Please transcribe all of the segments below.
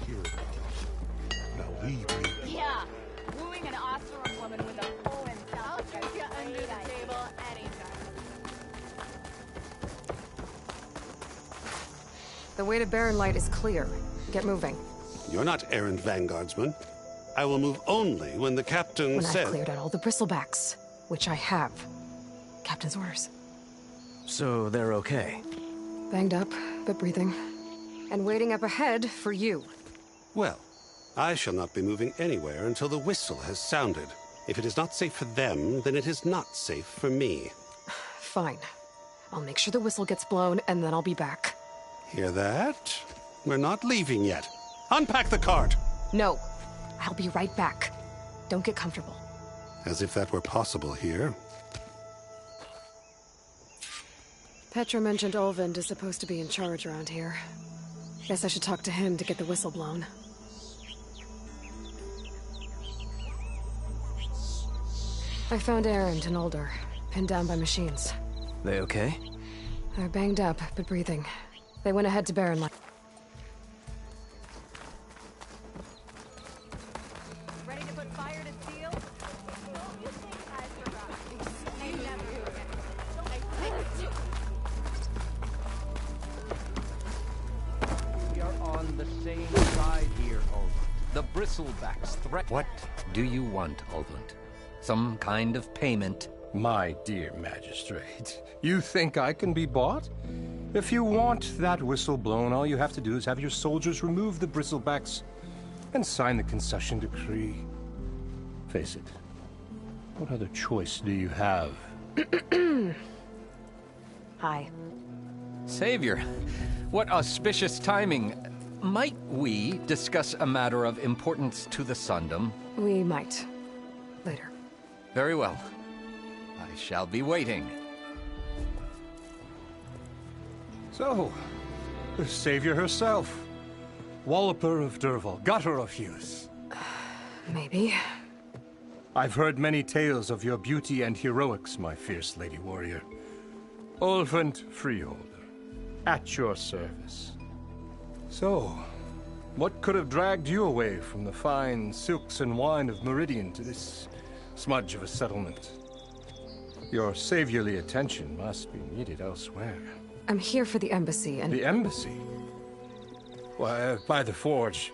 hear about. Now leave me. Yeah, wooing an Oseram woman with a full and I'll kick you under the table anytime. The way to Barren Light is clear. Get moving. You're not errand vanguardsman. I will move only when the captain When says... I've cleared out all the bristlebacks, which I have. Captain's orders. So they're okay? Banged up, but breathing. And waiting up ahead for you. Well, I shall not be moving anywhere until the whistle has sounded. If it is not safe for them, then it is not safe for me. Fine. I'll make sure the whistle gets blown, and then I'll be back. Hear that? We're not leaving yet. Unpack the cart! No. I'll be right back. Don't get comfortable. As if that were possible here. Petra mentioned Olvind is supposed to be in charge around here. Guess I should talk to him to get the whistle blown. I found Erend and Older, pinned down by machines. They okay? They're banged up, but breathing. They went ahead to Barren Light. Ready to put fire to steel? You think I forgot? I never We are on the same side here, Olvund. The bristlebacks threat. What do you want, Olvund? Some kind of payment? My dear magistrate, you think I can be bought? If you want that whistle blown, all you have to do is have your soldiers remove the bristlebacks and sign the concession decree. Face it, what other choice do you have? Hi. Savior, what auspicious timing. Might we discuss a matter of importance to the Sundom? We might. Later. Very well. I shall be waiting. So, the savior herself. Walloper of Derval, gutter of Hughes. Maybe. I've heard many tales of your beauty and heroics, my fierce lady warrior. Olvund Freeholder, at your service. So, what could have dragged you away from the fine silks and wine of Meridian to this smudge of a settlement? Your saviorly attention must be needed elsewhere. I'm here for the embassy and... The embassy? Why, by the forge.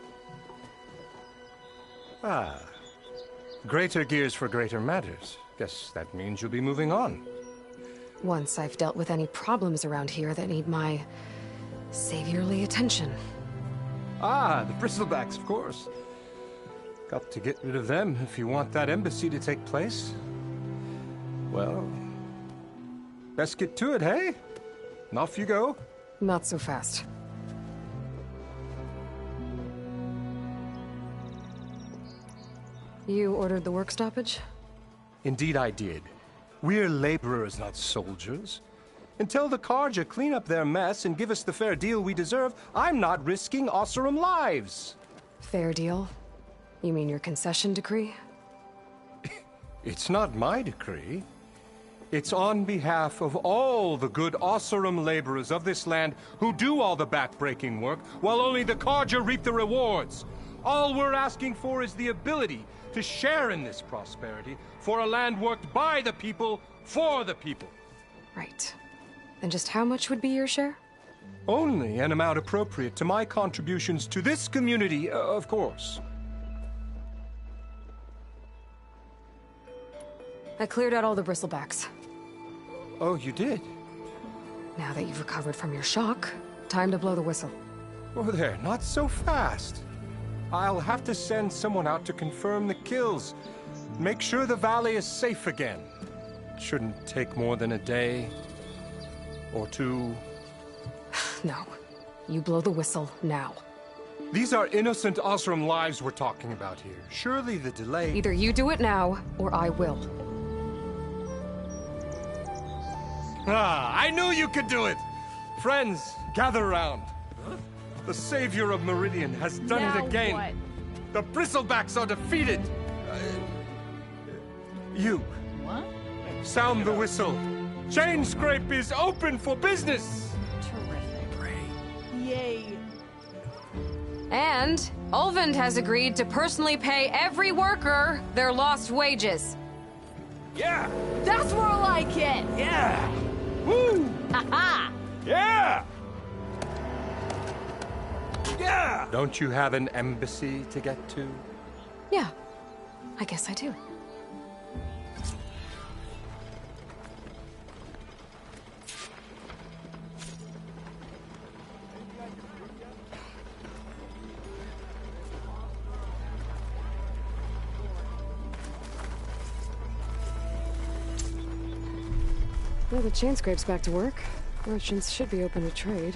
Ah. Greater gears for greater matters. Guess that means you'll be moving on. Once I've dealt with any problems around here that need my... saviorly attention. Ah, the bristlebacks, of course. Got to get rid of them if you want that embassy to take place. Well, best get to it, hey? And off you go. Not so fast. You ordered the work stoppage? Indeed I did. We're laborers, not soldiers. Until the Karja clean up their mess and give us the fair deal we deserve, I'm not risking Oseram lives. Fair deal? You mean your concession decree? It's not my decree. It's on behalf of all the good Oseram laborers of this land who do all the back-breaking work, while only the Karja reap the rewards. All we're asking for is the ability to share in this prosperity for a land worked by the people, for the people. Right. And just how much would be your share? Only an amount appropriate to my contributions to this community, of course. I cleared out all the bristlebacks. Oh, you did? Now that you've recovered from your shock, time to blow the whistle. Oh, there, not so fast. I'll have to send someone out to confirm the kills. Make sure the valley is safe again. Shouldn't take more than a day. Or two. No. You blow the whistle now. These are innocent Oseram lives we're talking about here. Surely the delay... Either you do it now, or I will. Ah, I knew you could do it! Friends, gather round. The savior of Meridian has done Now it again. what? The bristlebacks are defeated. You. What? Sound the whistle. Chain Scrape is open for business. Terrific. Yay. And Ulvund has agreed to personally pay every worker their lost wages. Yeah! That's more like it! Yeah! Woo! Haha! Yeah! Yeah! Don't you have an embassy to get to? Yeah, I guess I do. Well, the chain scrape's back to work. Merchants should be open to trade.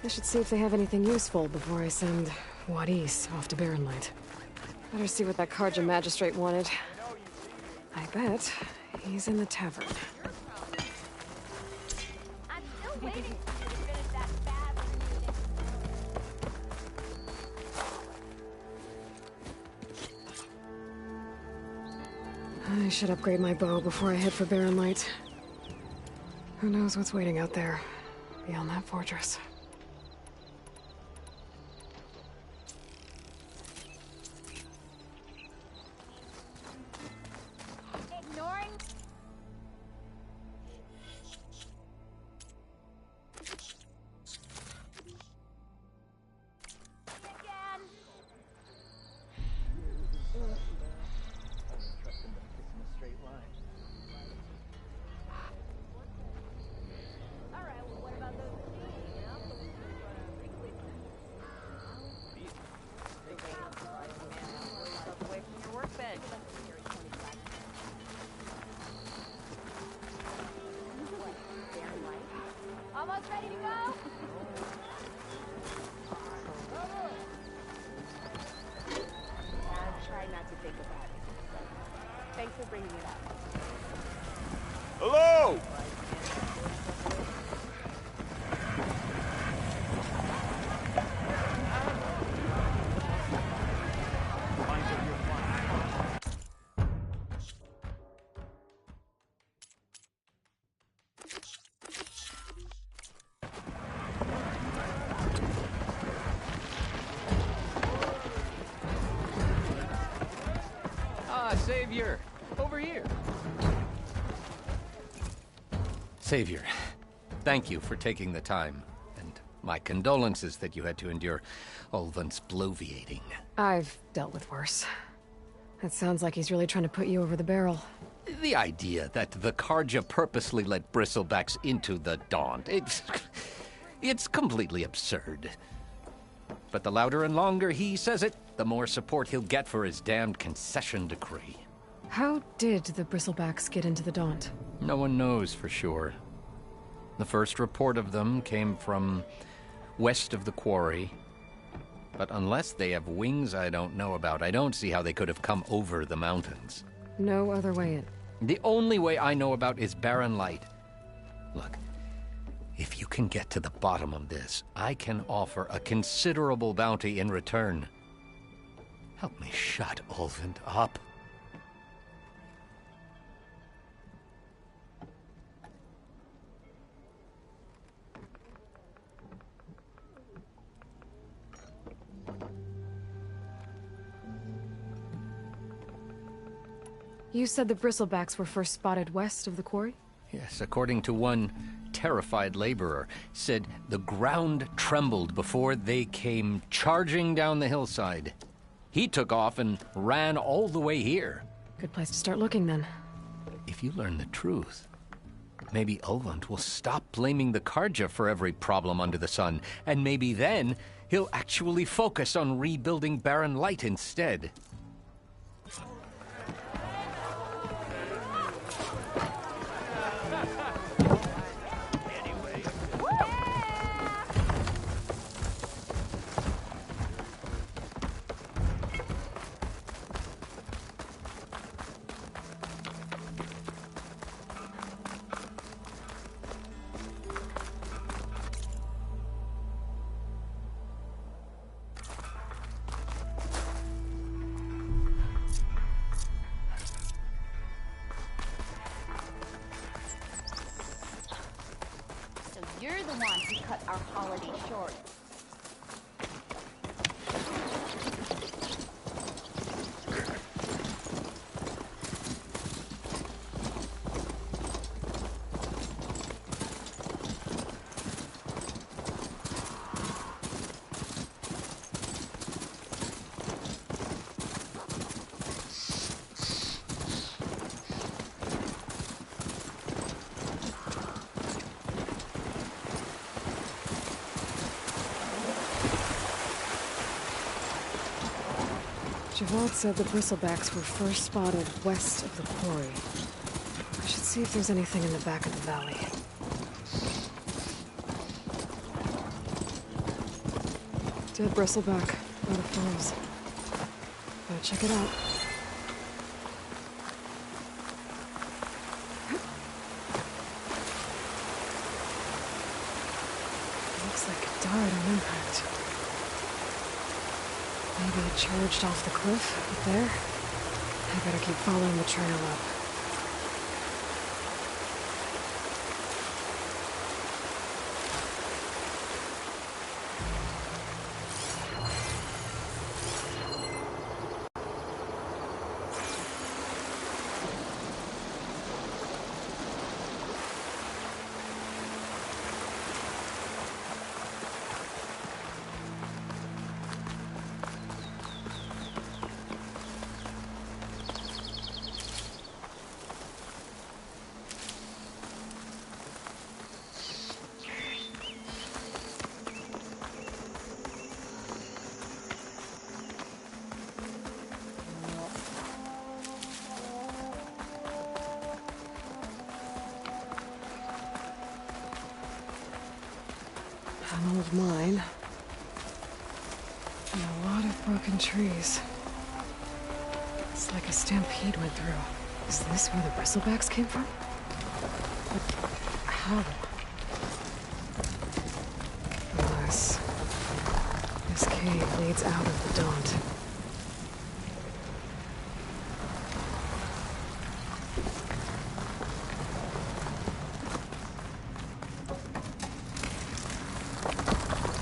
I should see if they have anything useful before I send Wadis off to Barren Light. Better see what that Karja magistrate wanted. I bet he's in the tavern. I'm still waiting for you to finish that fast meeting. I should upgrade my bow before I head for Barren Light. Who knows what's waiting out there, beyond that fortress. Ignoring... Again. Alright, well what about those machines, you know? Away from your workbench. Almost ready to go? Try not to think about it. Thanks for bringing it up. Hello! Ah, Savior! Over here! Savior, thank you for taking the time, and my condolences that you had to endure Ulvund's bloviating. I've dealt with worse. It sounds like he's really trying to put you over the barrel. The idea that the Karja purposely let bristlebacks into the Daunt, it's completely absurd. But the louder and longer he says it, the more support he'll get for his damned concession decree. How did the bristlebacks get into the Daunt? No one knows for sure. The first report of them came from west of the quarry. But unless they have wings I don't know about, I don't see how they could have come over the mountains. No other way in. The only way I know about is Barren Light. Look, if you can get to the bottom of this, I can offer a considerable bounty in return. Help me shut Ulvund up. You said the bristlebacks were first spotted west of the quarry? Yes, according to one terrified laborer, said the ground trembled before they came charging down the hillside. He took off and ran all the way here. Good place to start looking, then. If you learn the truth, maybe Ulvund will stop blaming the Karja for every problem under the sun, and maybe then he'll actually focus on rebuilding Barren Light instead. So you're the one who cut our holiday short. Javad said the bristlebacks were first spotted west of the quarry. I should see if there's anything in the back of the valley. Dead bristleback by the falls. Gotta check it out. Looks like it died on impact. Maybe it charged off the cliff up there. I better keep following the trail up. An old mine. And a lot of broken trees. It's like a stampede went through. Is this where the bristlebacks came from? But how? Unless this cave leads out of the Daunt.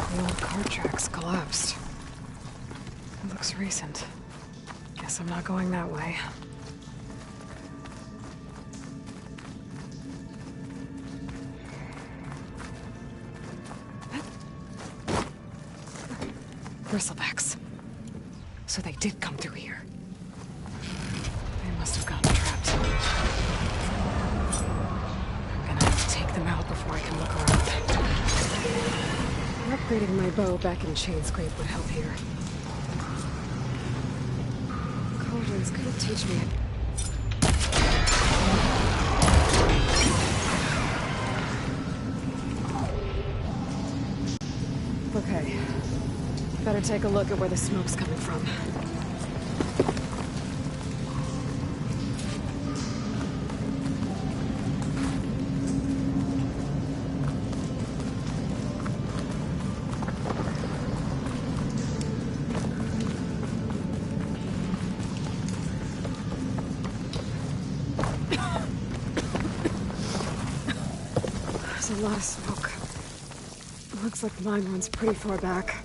The old cart tracks collapsed. It looks recent. Guess I'm not going that way. Bristlebacks. So they did come through here. They must have gotten trapped. I'm gonna have to take them out before I can look around. Upgrading my bow back in chain scrape would help here. Cauldrons could teach me. Okay. Better take a look at where the smoke's coming from. There's a lot of smoke. Looks like the mine runs pretty far back.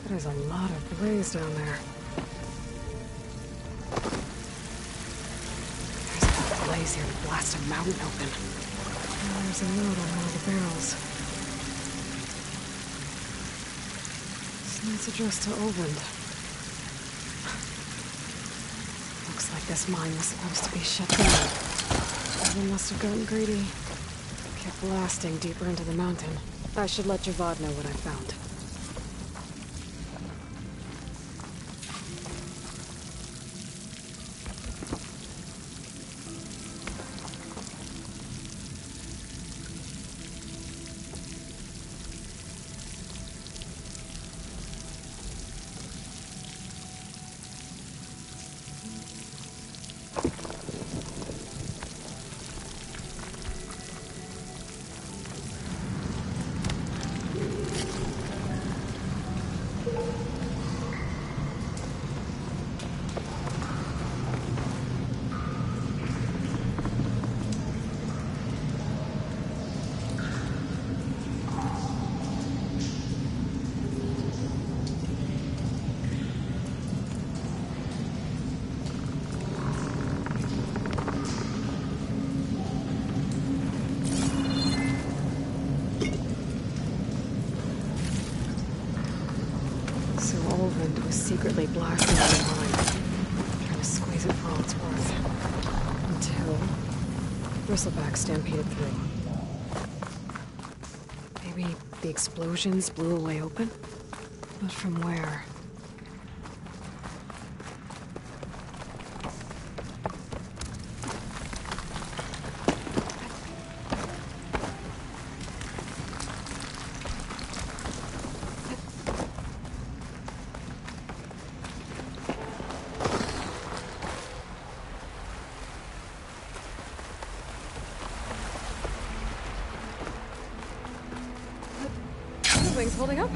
There's a lot of blaze down there. There's enough blaze here to blast a mountain open. And there's a note on one of the barrels. This needs addressed to Olvind. Looks like this mine was supposed to be shut down. Someone must have gotten greedy. Kept blasting deeper into the mountain. I should let Javad know what I found. secretly blasting the line, trying to squeeze it for all it's worth. Until Bristleback stampeded through. Maybe the explosions blew a way open? But from where? Wings holding up?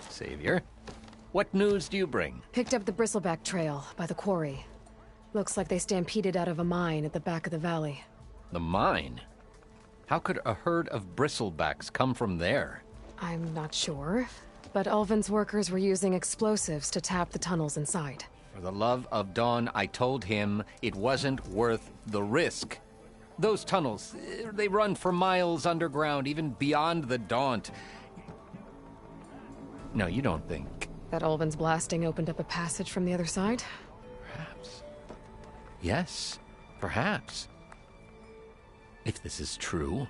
Savior, what news do you bring? Picked up the Bristleback trail by the quarry. Looks like they stampeded out of a mine at the back of the valley. The mine? How could a herd of bristlebacks come from there? I'm not sure, but Ulvin's workers were using explosives to tap the tunnels inside. For the love of Dawn, I told him it wasn't worth the risk. Those tunnels, they run for miles underground, even beyond the Daunt. No, you don't think... That Ulvin's blasting opened up a passage from the other side? Perhaps. Yes, perhaps. If this is true,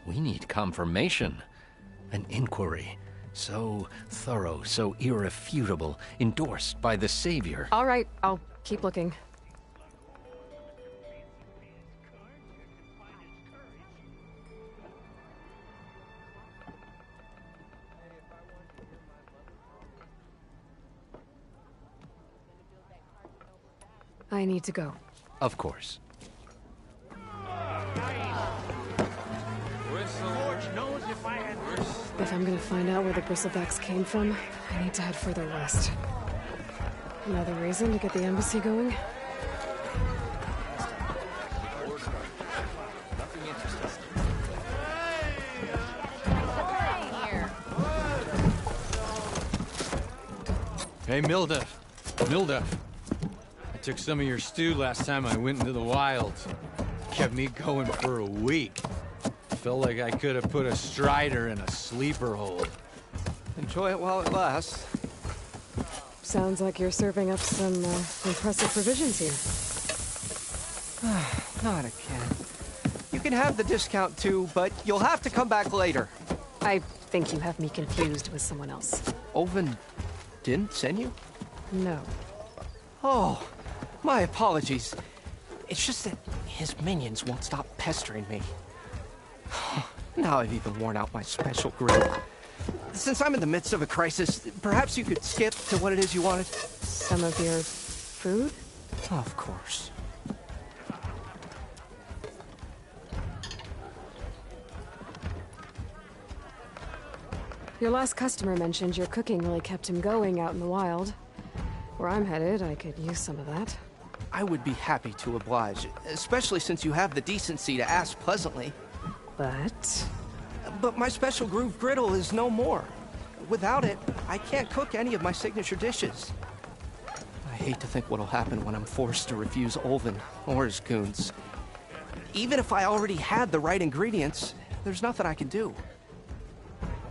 we need confirmation. An inquiry. So thorough, so irrefutable, endorsed by the Savior. All right, I'll keep looking. I need to go. Of course. If I'm gonna find out where the bristlebacks came from, I need to head further west. Another reason to get the embassy going? Hey, Milda. Milda. I took some of your stew last time I went into the wilds. Kept me going for a week. Felt like I could have put a strider in a sleeper hold. Enjoy it while it lasts. Sounds like you're serving up some impressive provisions here. Not again. You can have the discount too, but you'll have to come back later. I think you have me confused with someone else. Oven didn't send you? No. Oh, my apologies. It's just that his minions won't stop pestering me. Now I've even worn out my special grill. Since I'm in the midst of a crisis, perhaps you could skip to what it is you wanted? Some of your food? Of course. Your last customer mentioned your cooking really kept him going out in the wild. Where I'm headed, I could use some of that. I would be happy to oblige, especially since you have the decency to ask pleasantly. But my special groove griddle is no more. Without it, I can't cook any of my signature dishes. I hate to think what'll happen when I'm forced to refuse Olvin or his goons. Even if I already had the right ingredients, there's nothing I can do.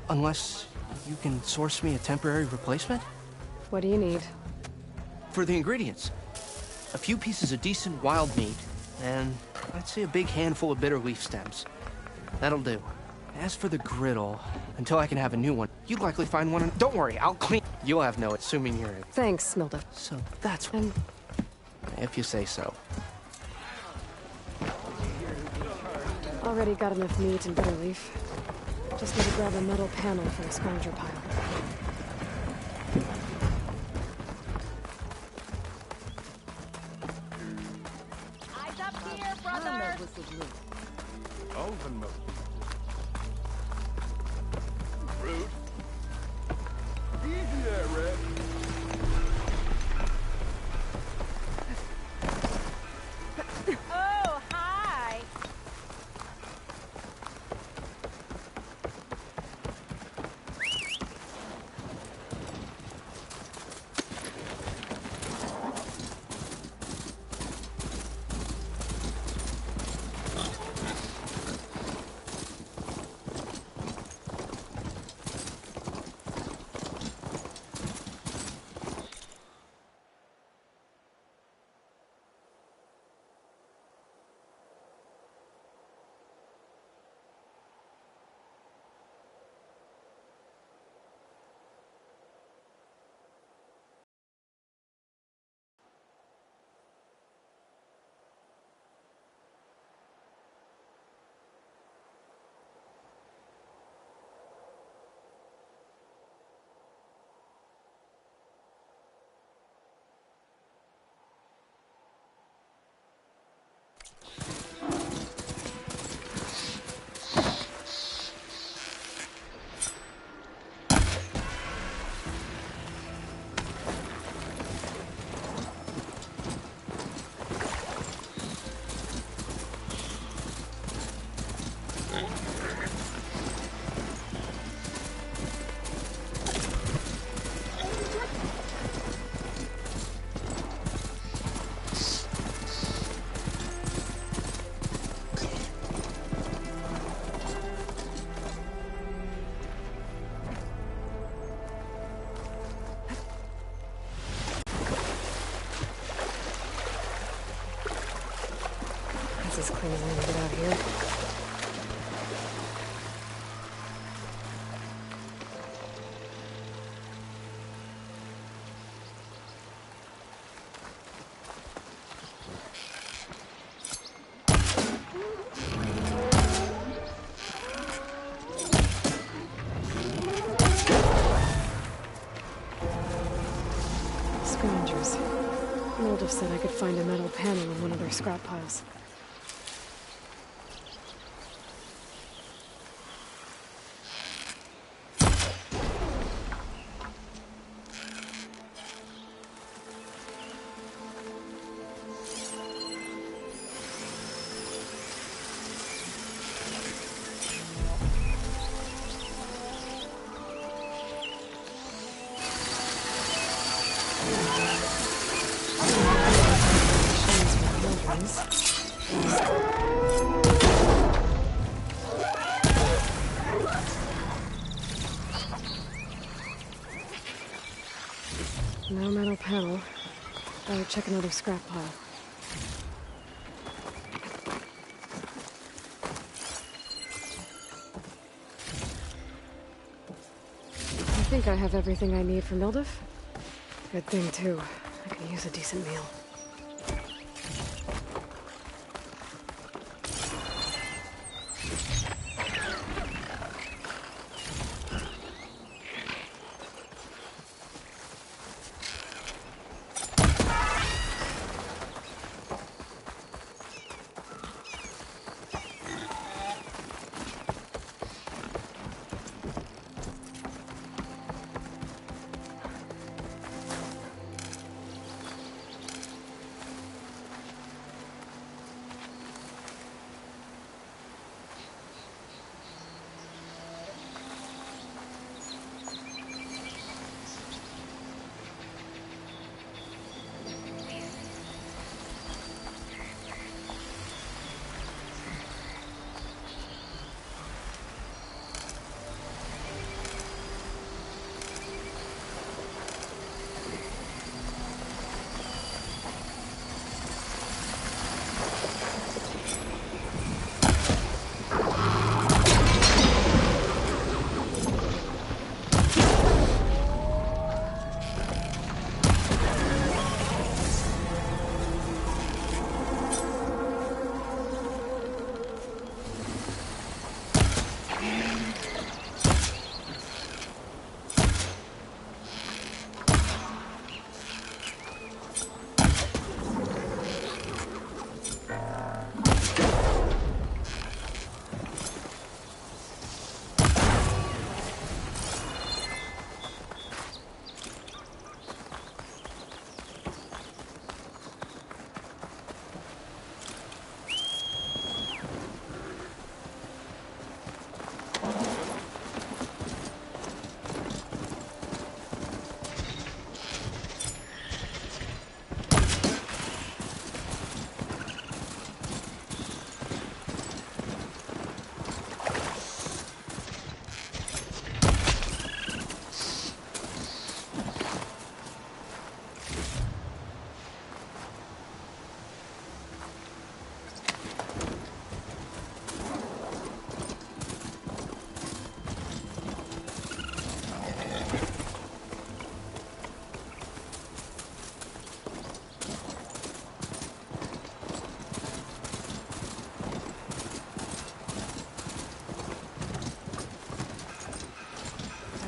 Unless you can source me a temporary replacement? What do you need? For the ingredients, a few pieces of decent wild meat, and I'd say a big handful of bitter leaf stems. That'll do. As for the griddle, until I can have a new one, you'd likely find one. Don't worry, I'll clean. You'll have no, assuming you're in. Thanks, Milda. So that's And if you say so. already got enough meat and bitter leaf. Just need to grab a metal panel from the scavenger pile. Eyes up here, brother. Oven milk. Rude. Easy there, Red. Oh, hi. As clean as I can get out here. Scavengers. Milda said I could find a metal panel in one of their scrap piles. No metal panel. Better check another scrap pile. think I have everything I need for Mildef. Good thing, too. I could use a decent meal.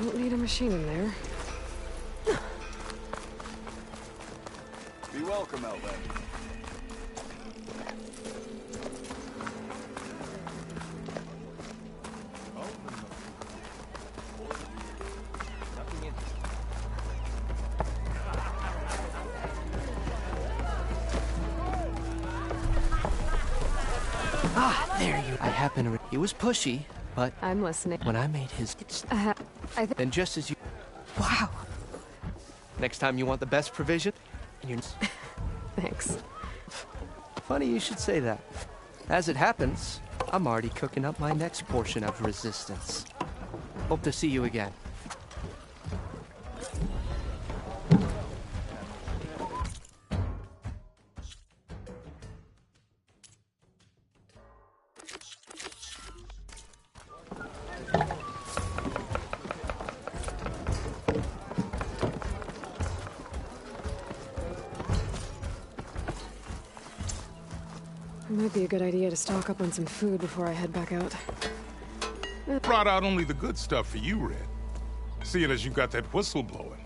Don't need a machine in there. Be welcome, Elven. Ah, there you. I happen to. He was pushy, but I'm listening. when I made his, then just as you. Wow. Next time you want the best provision, and you. Thanks. Funny you should say that. As it happens, I'm already cooking up my next portion of resistance. Hope to see you again. It might be a good idea to stock up on some food before I head back out. Brought out only the good stuff for you, Red. Seeing as you got that whistle blowing.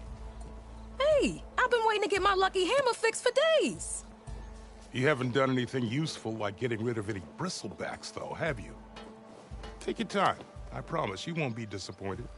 Hey, I've been waiting to get my lucky hammer fixed for days. You haven't done anything useful like getting rid of any bristlebacks, though, have you? Take your time. I promise you won't be disappointed.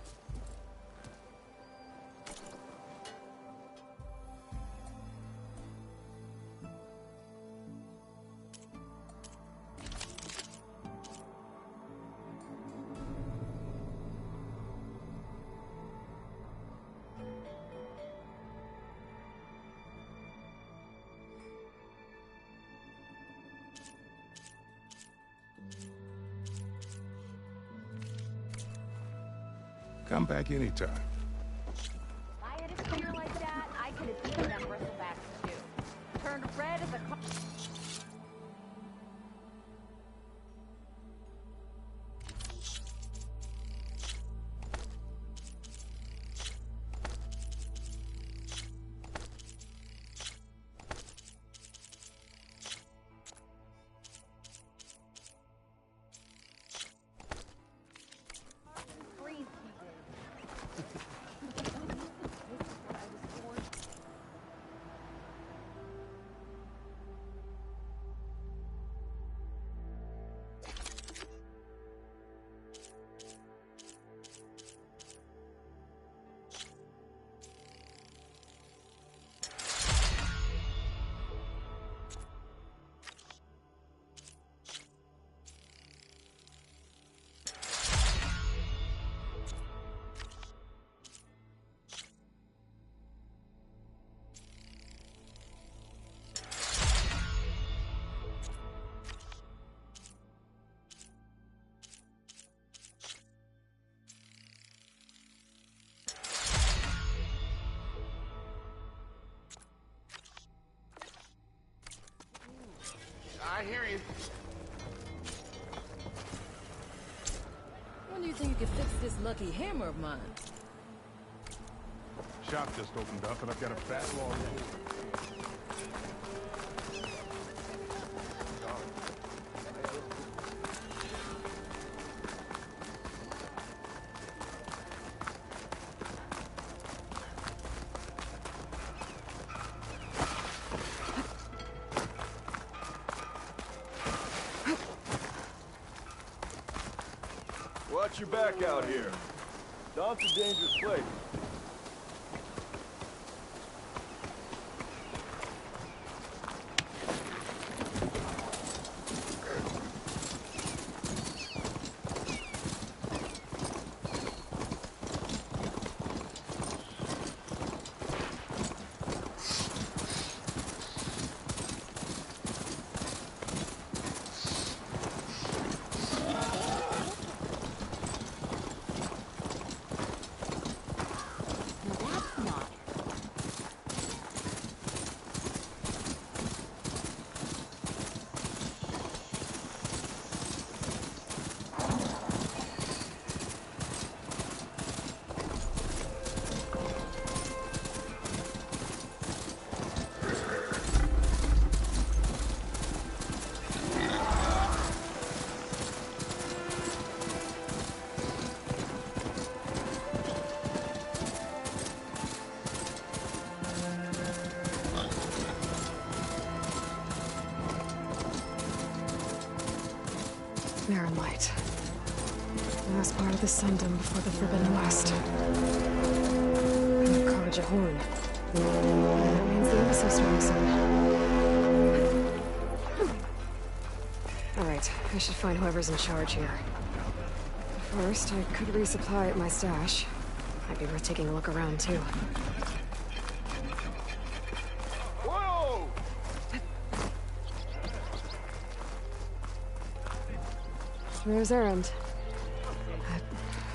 Come back anytime. If I had a spear like that, I could have eaten them bristlebacks too. Turned red as a hear you. When do you think you can fix this lucky hammer of mine? Shop just opened up, and I've got a backlog. Watch your back out here. Don's a dangerous place. Barren Light. Last part of the Sundom before the Forbidden West. Carja Horn. That means the episode starting soon. Alright, I should find whoever's in charge here. First, I could resupply at my stash. Might be worth taking a look around, too. Whoa! There's Errand.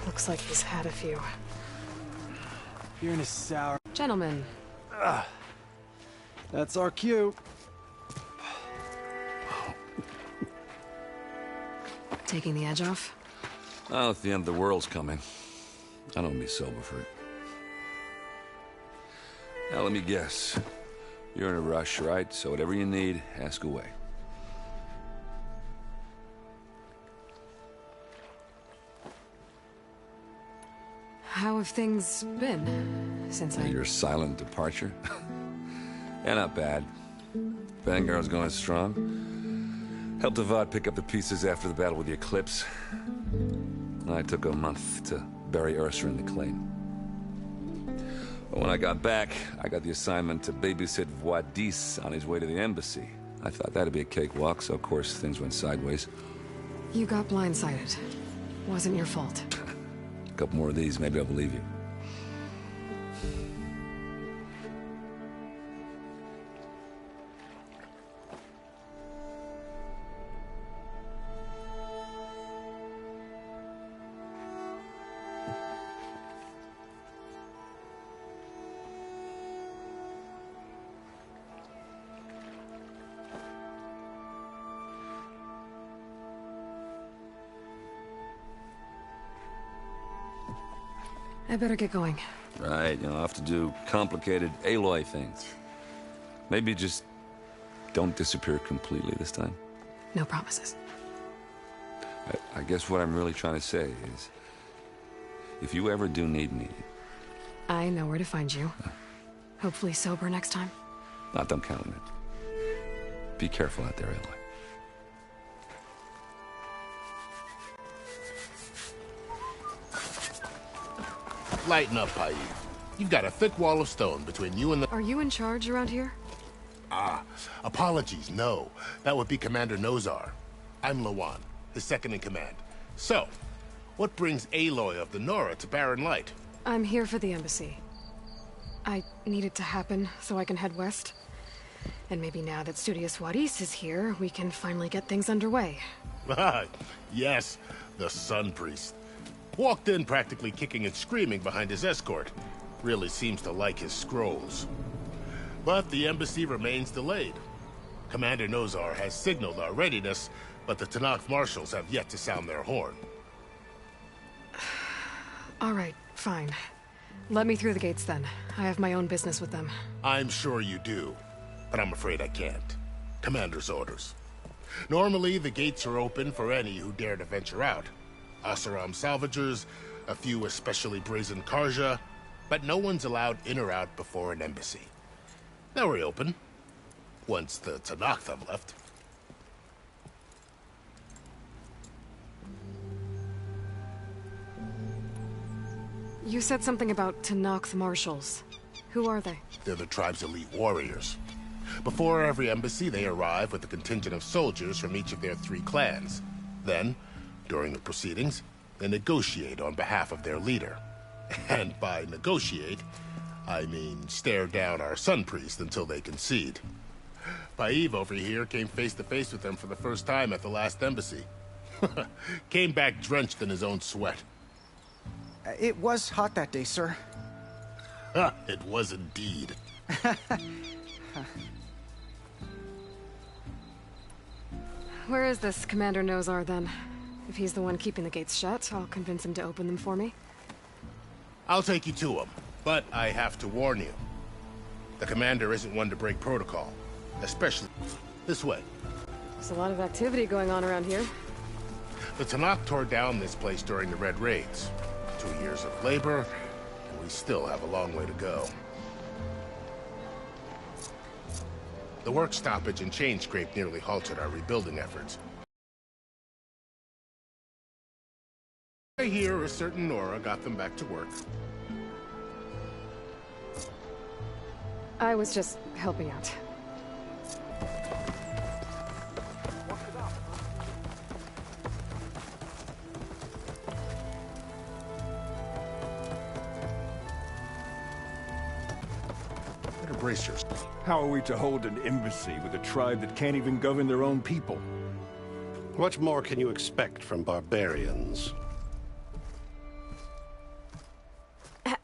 Looks like he's had a few. You're in a sour... Gentlemen. That's our cue. Taking the edge off? Oh, if the end of the world's coming, I don't be sober for it. Now, let me guess. You're in a rush, right? So whatever you need, ask away. How have things been since Your silent departure? Yeah, not bad. Vanguard's going strong. Helped Avad pick up the pieces after the battle with the Eclipse. I took a month to bury Ursa in the claim. But when I got back, I got the assignment to babysit Wadis on his way to the embassy. I thought that'd be a cakewalk, so of course things went sideways. You got blindsided. Wasn't your fault. A couple more of these, maybe I'll believe you. I better get going. Right, I'll have to do complicated Aloy things. Maybe just don't disappear completely this time. No promises. I guess what I'm really trying to say is, if you ever do need me... I know where to find you. Hopefully sober next time. Don't count on it. Be careful out there, Aloy. Lighten up, Pai. You've got a thick wall of stone between you and the... Are you in charge around here? Apologies, no. That would be Commander Nozar. I'm Lawan, his second-in-command. So, what brings Aloy of the Nora to Barren Light? I'm here for the embassy. I need it to happen so I can head west. And maybe now that Studious Wadis is here, we can finally get things underway. Yes, the Sun Priest. Walked in practically kicking and screaming behind his escort. Really seems to like his scrolls. But the embassy remains delayed. Commander Nozar has signaled our readiness, but the Tanakh marshals have yet to sound their horn. All right, fine. Let me through the gates then. I have my own business with them. I'm sure you do, but I'm afraid I can't. Commander's orders. Normally, the gates are open for any who dare to venture out. Asaram salvagers, a few especially brazen Karja, but no one's allowed in or out before an embassy. Now we're open, once the Tanakh have left. You said something about Tanakh marshals. Who are they? They're the tribe's elite warriors. Before every embassy, they arrive with a contingent of soldiers from each of their 3 clans. Then, during the proceedings, they negotiate on behalf of their leader. And by negotiate, I mean stare down our sun priest until they concede. Paiv over here came face to face with them for the first time at the last embassy. Came back drenched in his own sweat. It was hot that day, sir. It was indeed. Where is this Commander Nozar, then? If he's the one keeping the gates shut, I'll convince him to open them for me. I'll take you to him, but I have to warn you. The commander isn't one to break protocol, especially this way. There's a lot of activity going on around here. The Tanakh tore down this place during the Red Raids. 2 years of labor, and we still have a long way to go. The work stoppage and chain scrape nearly halted our rebuilding efforts. I hear a certain Nora got them back to work. I was just helping out. Better brace yourself. How are we to hold an embassy with a tribe that can't even govern their own people? What more can you expect from barbarians?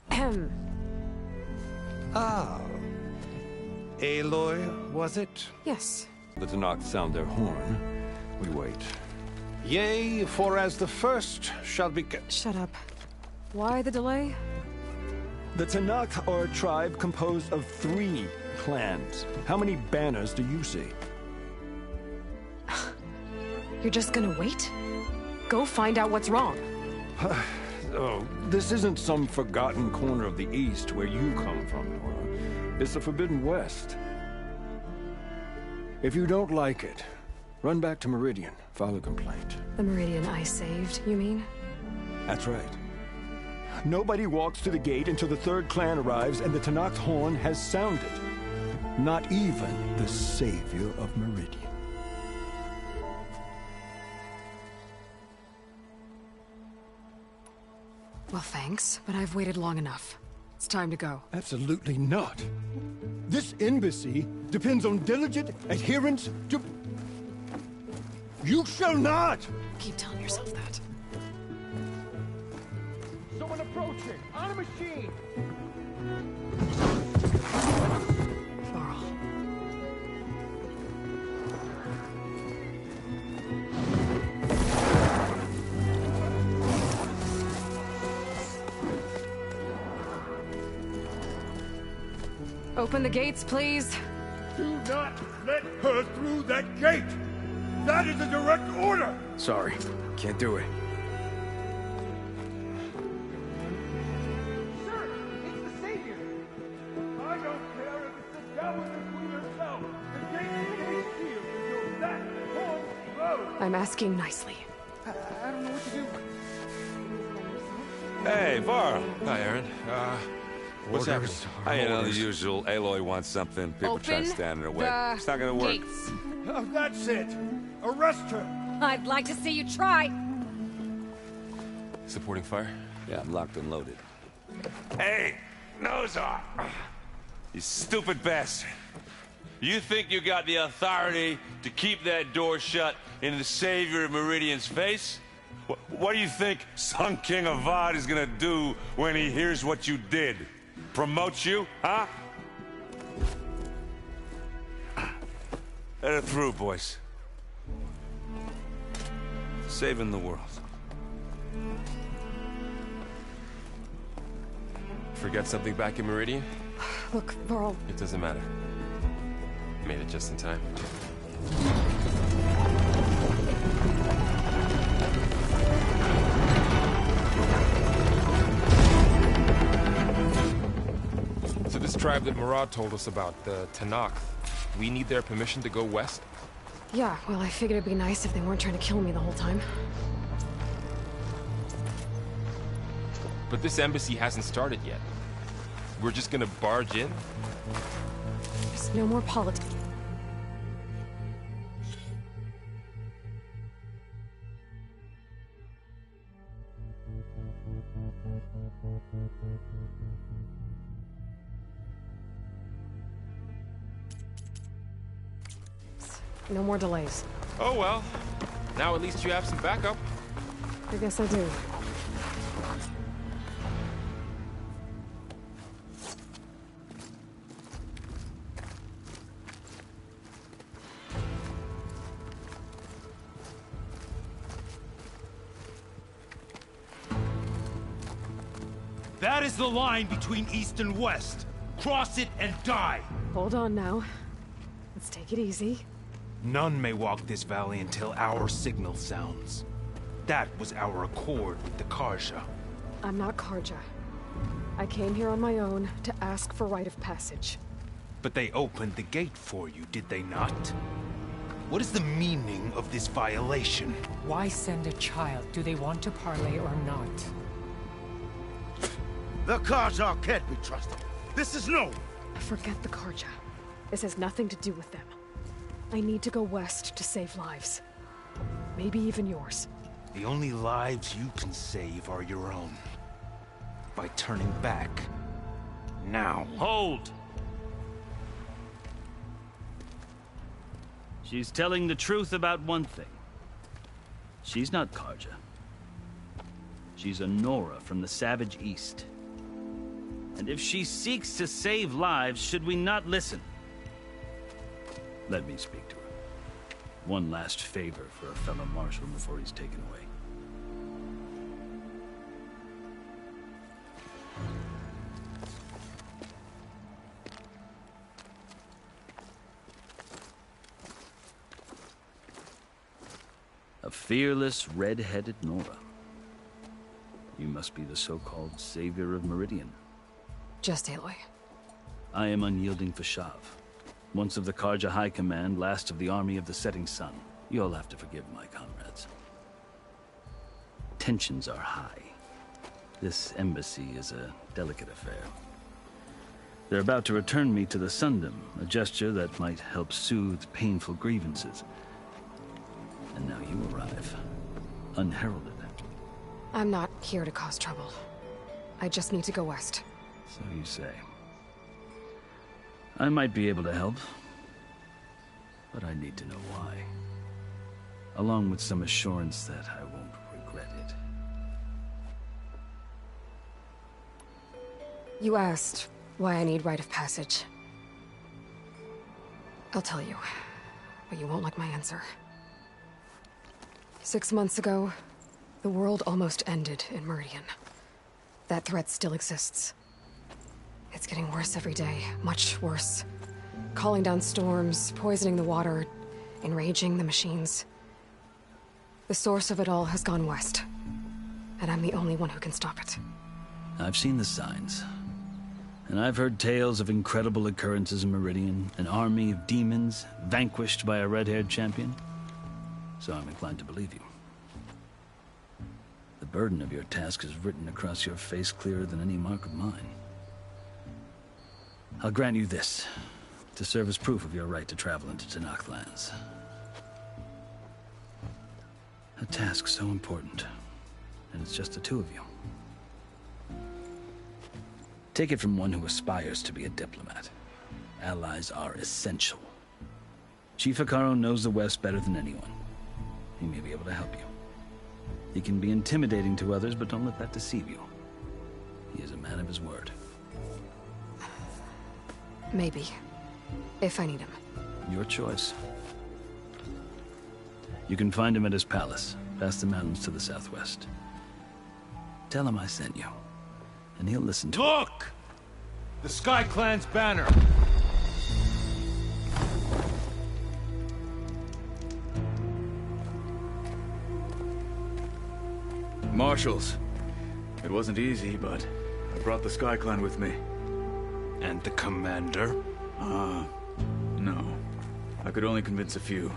Ahem. Ah. Aloy, was it? Yes. The Tanakh sound their horn. We wait. Yea, for as the first shall be... Shut up. Why the delay? The Tanakh are a tribe composed of 3 clans. How many banners do you see? You're just gonna wait? Go find out what's wrong. Oh, this isn't some forgotten corner of the East where you come from, Nora. It's the Forbidden West. If you don't like it, run back to Meridian, file a complaint. The Meridian I saved, you mean? That's right. Nobody walks to the gate until the 3rd clan arrives and the Tanakh's horn has sounded. Not even the savior of Meridian. Well, thanks, but I've waited long enough. It's time to go. Absolutely not. This embassy depends on diligent adherence to... You shall not! Keep telling yourself that. Someone approaching! On a machine! Varl. Open the gates, please. Do not let her through that gate! That is a direct order! Sorry, can't do it. Sir, it's the Savior! I don't care if it's the Governor's Queen herself! The gate is sealed until that horn blows! I'm asking nicely. I don't know what to do. Hey, Varl. Hi, Aaron. What's happening? You know, the usual. Aloy wants something. People try to stand in her way. It's not gonna work. Gates. That's it! Arrest her! I'd like to see you try. Supporting fire? Yeah, I'm locked and loaded. Hey, Nozar! You stupid bastard. You think you got the authority to keep that door shut in the savior of Meridian's face? What do you think Sun King Avad is gonna do when he hears what you did? Promote you, huh? Let it through, boys. Saving the world. Forget something back in Meridian? Look, Varl. It doesn't matter. Made it just in time. So this tribe that Murad told us about, the Tanakh, we need their permission to go west? Yeah, well, I figured it'd be nice if they weren't trying to kill me the whole time. But this embassy hasn't started yet. We're just gonna barge in? There's no more politics. No more delays. Oh well. Now at least you have some backup. I guess I do. That is the line between East and West. Cross it and die. Hold on now. Let's take it easy. None may walk this valley until our signal sounds. That was our accord with the Karja. I'm not Karja. I came here on my own to ask for rite of passage. But they opened the gate for you, did they not? What is the meaning of this violation? Why send a child? Do they want to parley or not? The Karja can't be trusted. This is no. Forget the Karja. This has nothing to do with them. I need to go west to save lives. Maybe even yours. The only lives you can save are your own. By turning back. Now. Hold! She's telling the truth about one thing. She's not Karja. She's a Nora from the Savage East. And if she seeks to save lives, should we not listen? Let me speak to her. One last favor for a fellow marshal before he's taken away. A fearless, red-headed Nora. You must be the so-called savior of Meridian. Just Aloy. I am unyielding Fashav. Once of the Karja High Command, last of the army of the setting sun. You'll have to forgive my comrades. Tensions are high. This embassy is a delicate affair. They're about to return me to the Sundom, a gesture that might help soothe painful grievances. And now you arrive, unheralded. I'm not here to cause trouble. I just need to go west. So you say. I might be able to help, but I need to know why. Along with some assurance that I won't regret it. You asked why I need rite of passage. I'll tell you, but you won't like my answer. 6 months ago, the world almost ended in Meridian. That threat still exists. It's getting worse every day, much worse. Calling down storms, poisoning the water, enraging the machines. The source of it all has gone west, and I'm the only one who can stop it. I've seen the signs, and I've heard tales of incredible occurrences in Meridian, an army of demons vanquished by a red-haired champion. So I'm inclined to believe you. The burden of your task is written across your face clearer than any mark of mine. I'll grant you this, to serve as proof of your right to travel into Tanakh lands. A task so important, and it's just the two of you. Take it from one who aspires to be a diplomat. Allies are essential. Chief Hikaru knows the West better than anyone. He may be able to help you. He can be intimidating to others, but don't let that deceive you. He is a man of his word. Maybe. If I need him. Your choice. You can find him at his palace, past the mountains to the southwest. Tell him I sent you, and he'll listen to it. Look! The Sky Clan's banner! Marshals. It wasn't easy, but I brought the Sky Clan with me. And the commander? No. I could only convince a few.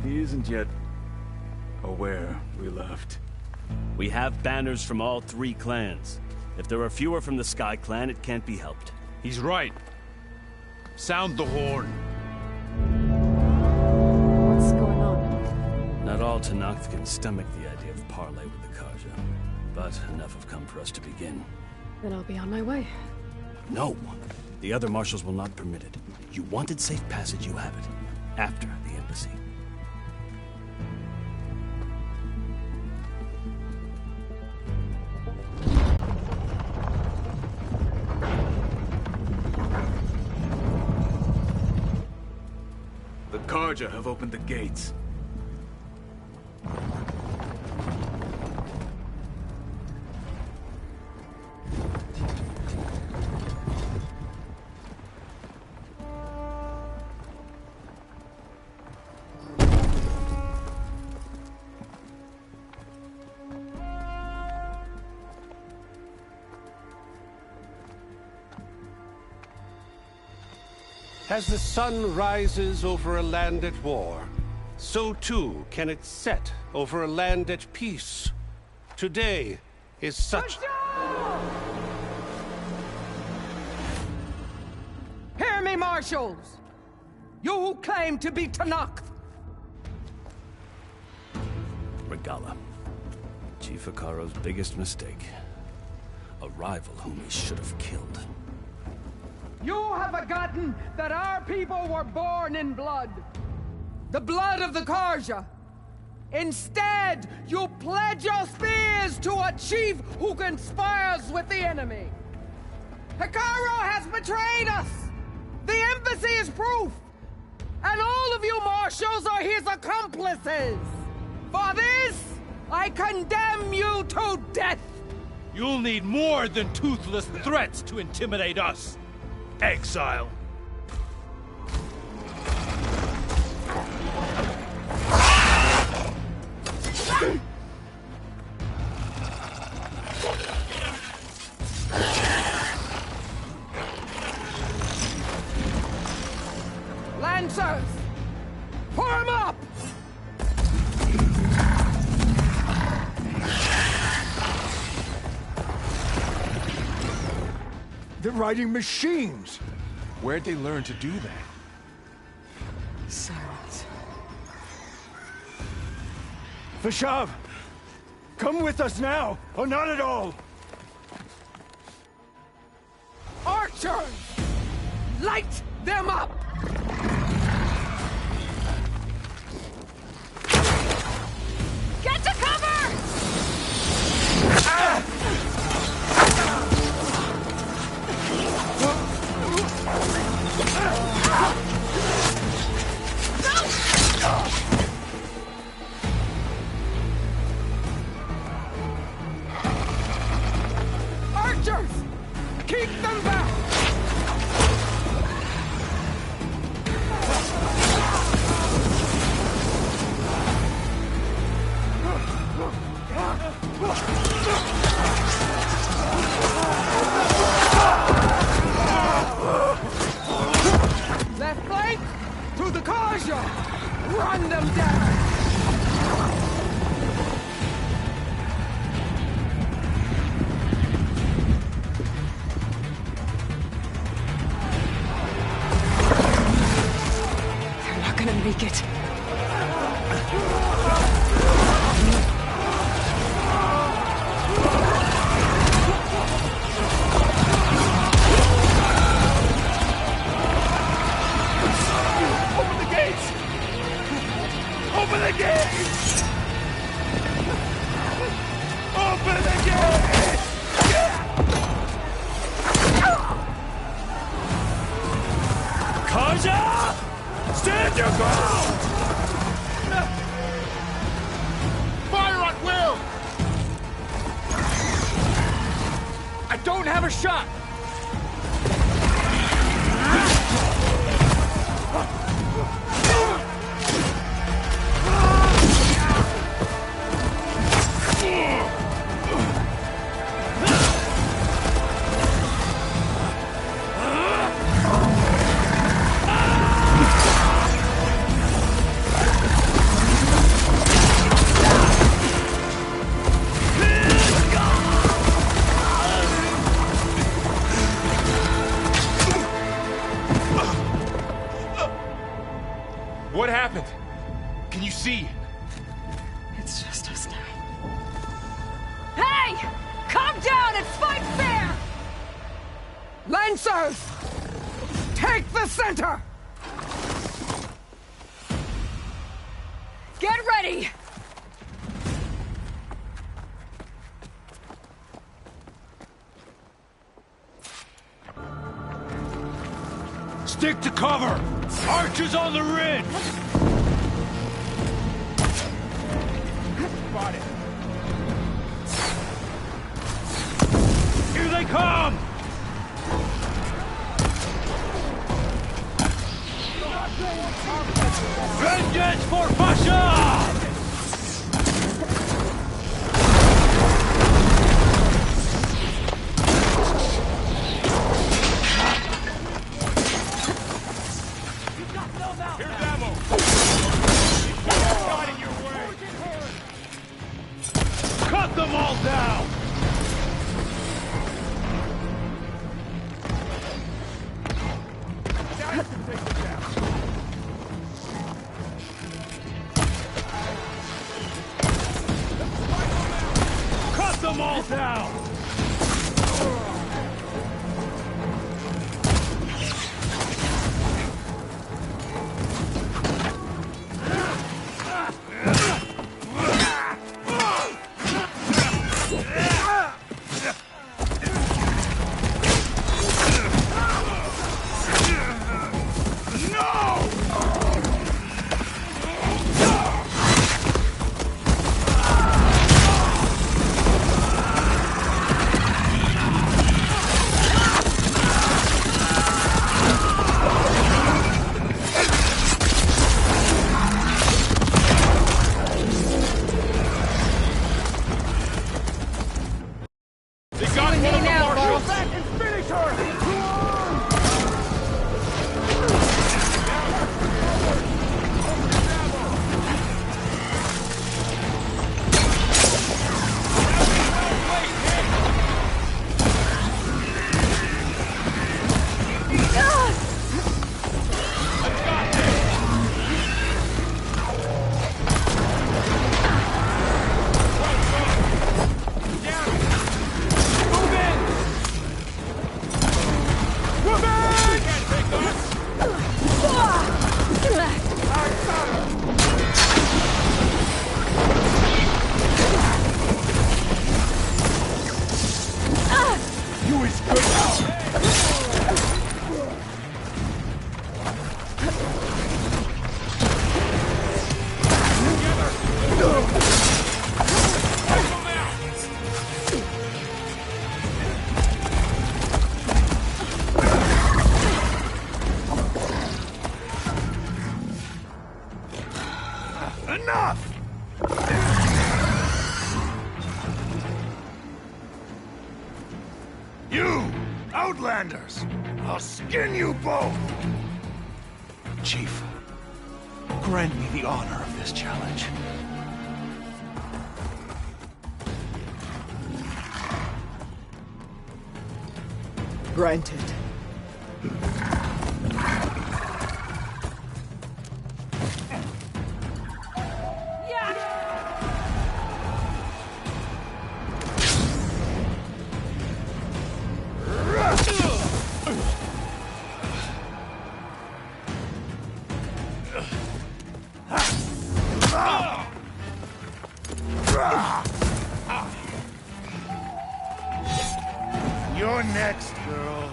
He isn't yet aware we left. We have banners from all 3 clans. If there are fewer from the Sky Clan, it can't be helped. He's right. Sound the horn. What's going on? Not all Tenakth can stomach the idea of parley with the Karja, but enough have come for us to begin. Then I'll be on my way. No! The other marshals will not permit it. You wanted safe passage, you have it. After the embassy. The Karja have opened the gates. As the sun rises over a land at war, so too can it set over a land at peace. Today is such... Hear me, marshals! You who claim to be Tenakth! Regala. Chief Hikaro's biggest mistake. A rival whom he should have killed. You have forgotten that our people were born in blood. The blood of the Karja. Instead, you pledge your spears to a chief who conspires with the enemy. Hikaro has betrayed us! The embassy is proof! And all of you marshals are his accomplices! For this, I condemn you to death! You'll need more than toothless threats to intimidate us. Exile. Lancers! Form up! They're riding machines! Where'd they learn to do that? Silence. Vashav! Come with us now, or not at all! Archers! Light them up! Get to cover! Archers! Keep them back! Left flank to the Karja! Run them down! They're not gonna make it. Open the gates! Open the gates! Open the gates! Karja! Stand your ground! don't have a shot! What happened? Can you see? It's just us now. Hey! Calm down and fight fair! Lancers! Take the center! Get ready! Stick to cover! Archers on the ridge! Spotted. Here they come! Vengeance for Pasha! Cut them all down! Cut them all down! Enough! You, Outlanders! I'll skin you both! Chief, grant me the honor of this challenge. Granted. You're next, girl.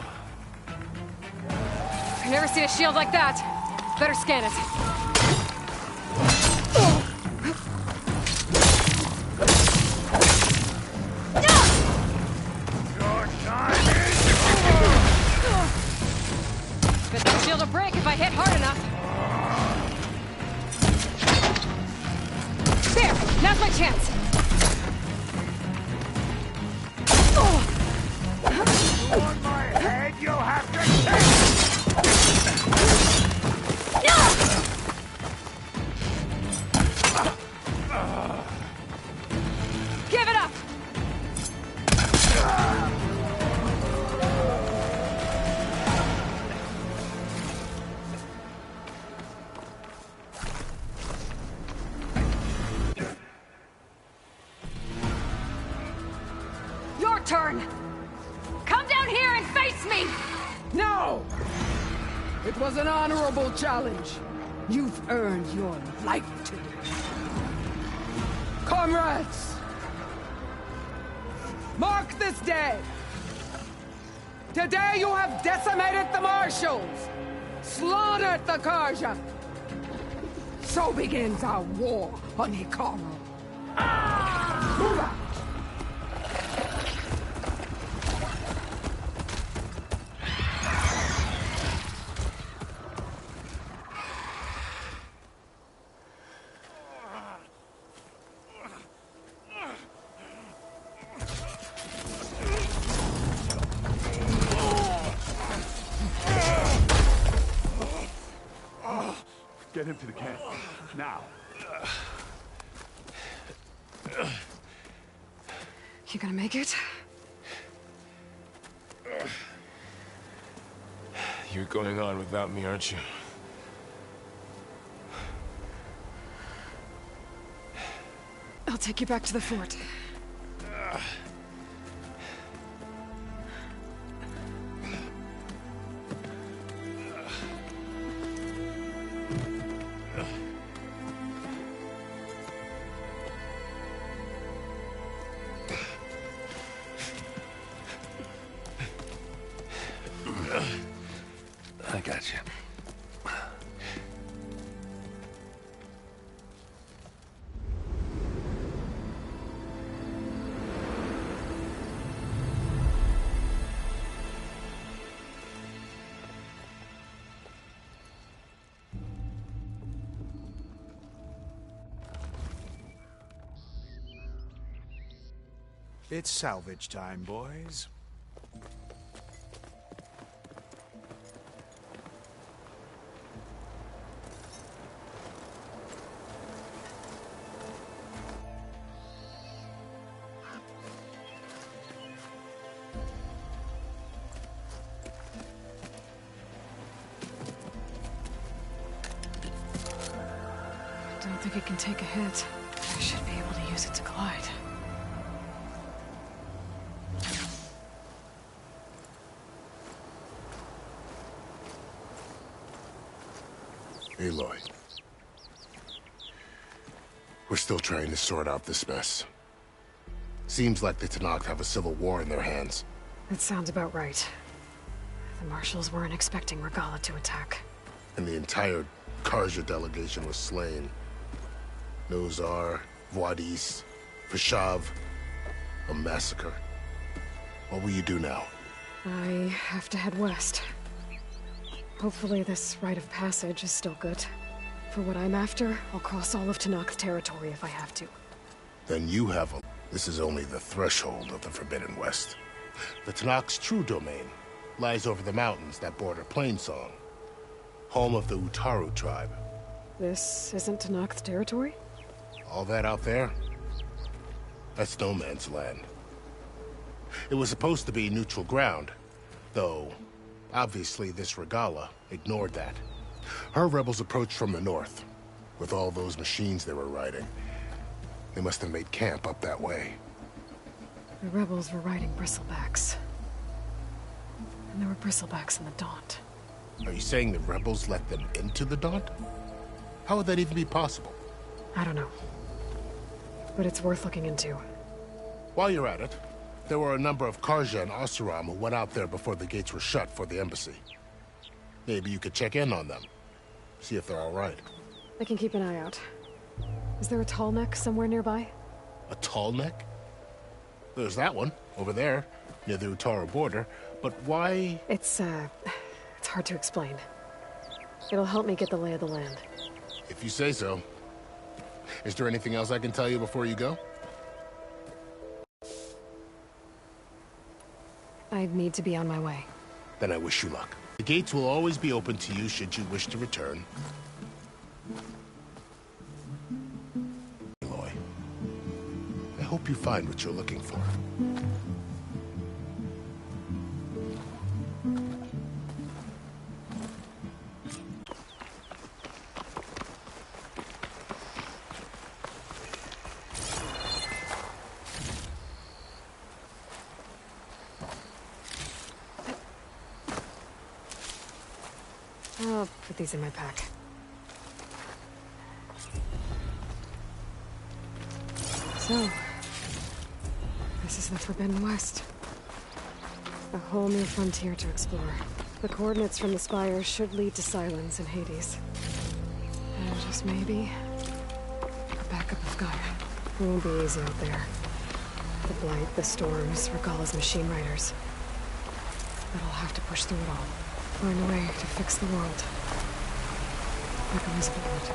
I've never seen a shield like that. Better scan it. Your time shield will break if I hit hard enough. There! Now's my chance! On my head, you'll have to Give it up! Your turn! Come down here and face me! No! It was an honorable challenge. You've earned your life today. Comrades! Mark this day! Today you have decimated the Marshals! Slaughtered the Karja! So begins our war on Hikaru. Move out! Get him to the camp. Now. You gonna make it? You're going on without me, aren't you? I'll take you back to the fort. I got you. It's salvage time, boys. Don't think it can take a hit. I should be able to use it to glide. Aloy. We're still trying to sort out this mess. Seems like the Tenakth have a civil war in their hands. That sounds about right. The Marshals weren't expecting Regala to attack. And the entire Karja delegation was slain. Nozar, Wadis, Vashav. A massacre. What will you do now? I have to head west. Hopefully this rite of passage is still good. For what I'm after, I'll cross all of Tenakth territory if I have to. Then you have a... This is only the threshold of the Forbidden West. The Tenakth's true domain lies over the mountains that border Plainsong, home of the Utaru tribe. This isn't Tenakth territory? All that out there? That's no man's land. It was supposed to be neutral ground, though obviously this Regala ignored that. Her rebels approached from the north, with all those machines they were riding. They must have made camp up that way. The rebels were riding bristlebacks. And there were bristlebacks in the Daunt. Are you saying the rebels let them into the Daunt? How would that even be possible? I don't know. But it's worth looking into. While you're at it, there were a number of Karja and Oseram who went out there before the gates were shut for the embassy. Maybe you could check in on them. See if they're all right. I can keep an eye out. Is there a tall neck somewhere nearby? A tall neck? There's that one, over there, near the Utaru border. But why... It's hard to explain. It'll help me get the lay of the land. If you say so. Is there anything else I can tell you before you go? I need to be on my way. Then I wish you luck. The gates will always be open to you should you wish to return. Aloy, I hope you find what you're looking for. I'll put these in my pack. So, this is the Forbidden West. A whole new frontier to explore. The coordinates from the spire should lead to Silence and Hades. And just maybe, a backup of Gaia. It won't be easy out there. The Blight, the Storms, Regalla's machine riders. But I'll have to push through it all. Find a way to fix the world. Like Elizabeth would.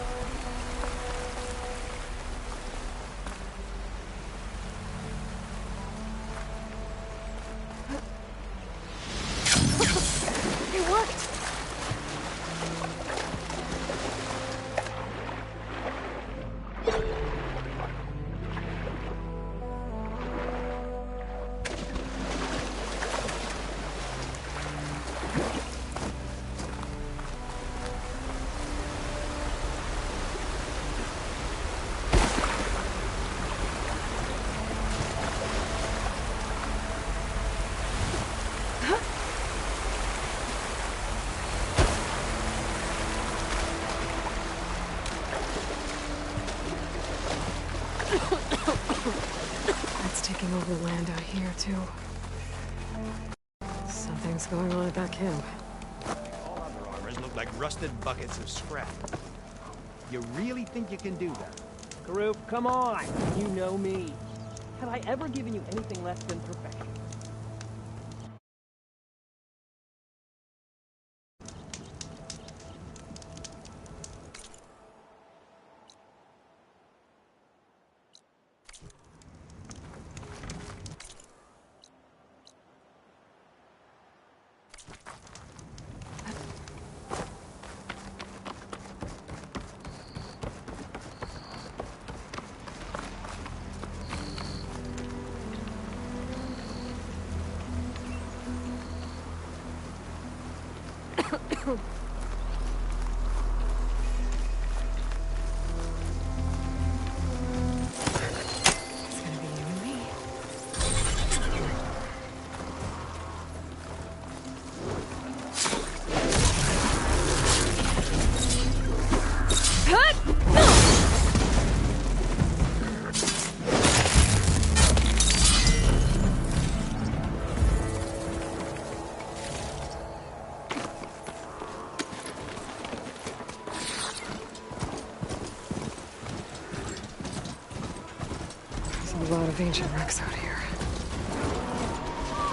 It worked! That's taking over the land out here, too. Something's going on at that camp. All other armors look like rusted buckets of scrap. You really think you can do that? Karuk, come on! You know me. Have I ever given you anything less than perfection? It's gonna be you and me. There's a lot of ancient wrecks out here.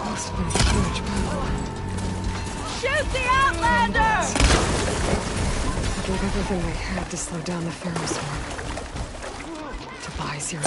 Must have been a huge battle. Shoot the Outlander! I gave everything I had to slow down the Pharaoh swarm. To buy Zero.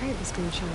trade this moonshine.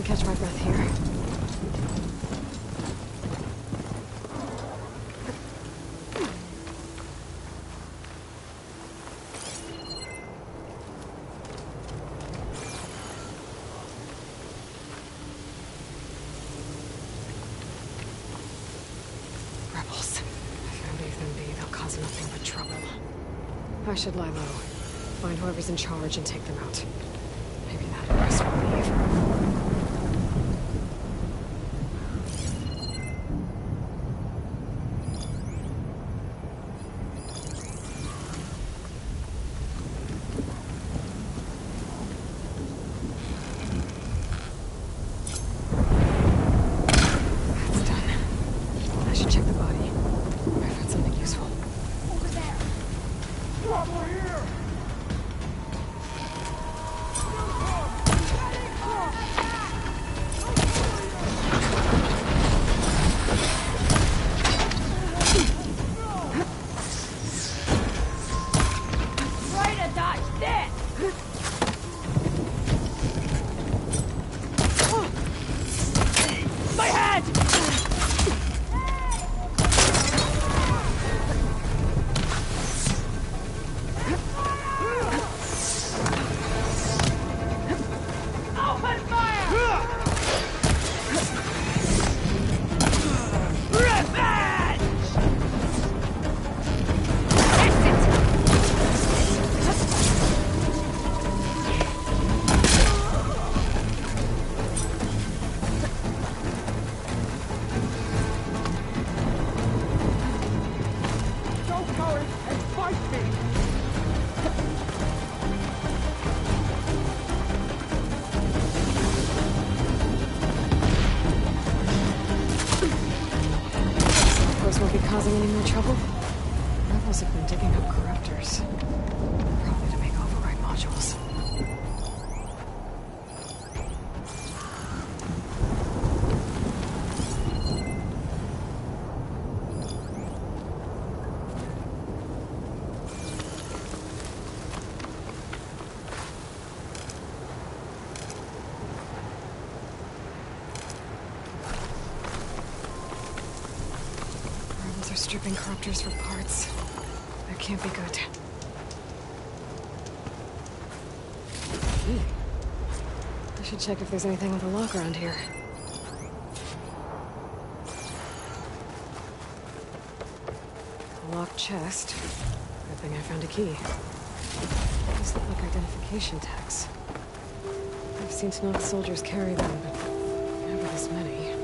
Catch my breath here. Rebels. If I leave them be, they'll cause nothing but trouble. I should lie low. Find whoever's in charge and take them out. Maybe that rest will leave. Causing any more trouble? Rebels have been digging up corruptors. Probably to make override modules. Stripping corruptors for parts. That can't be good. I should check if there's anything with a lock around here. A locked chest. Good thing I found a key. These look like identification tags. I've seen Tanakh soldiers carry them, but never this many.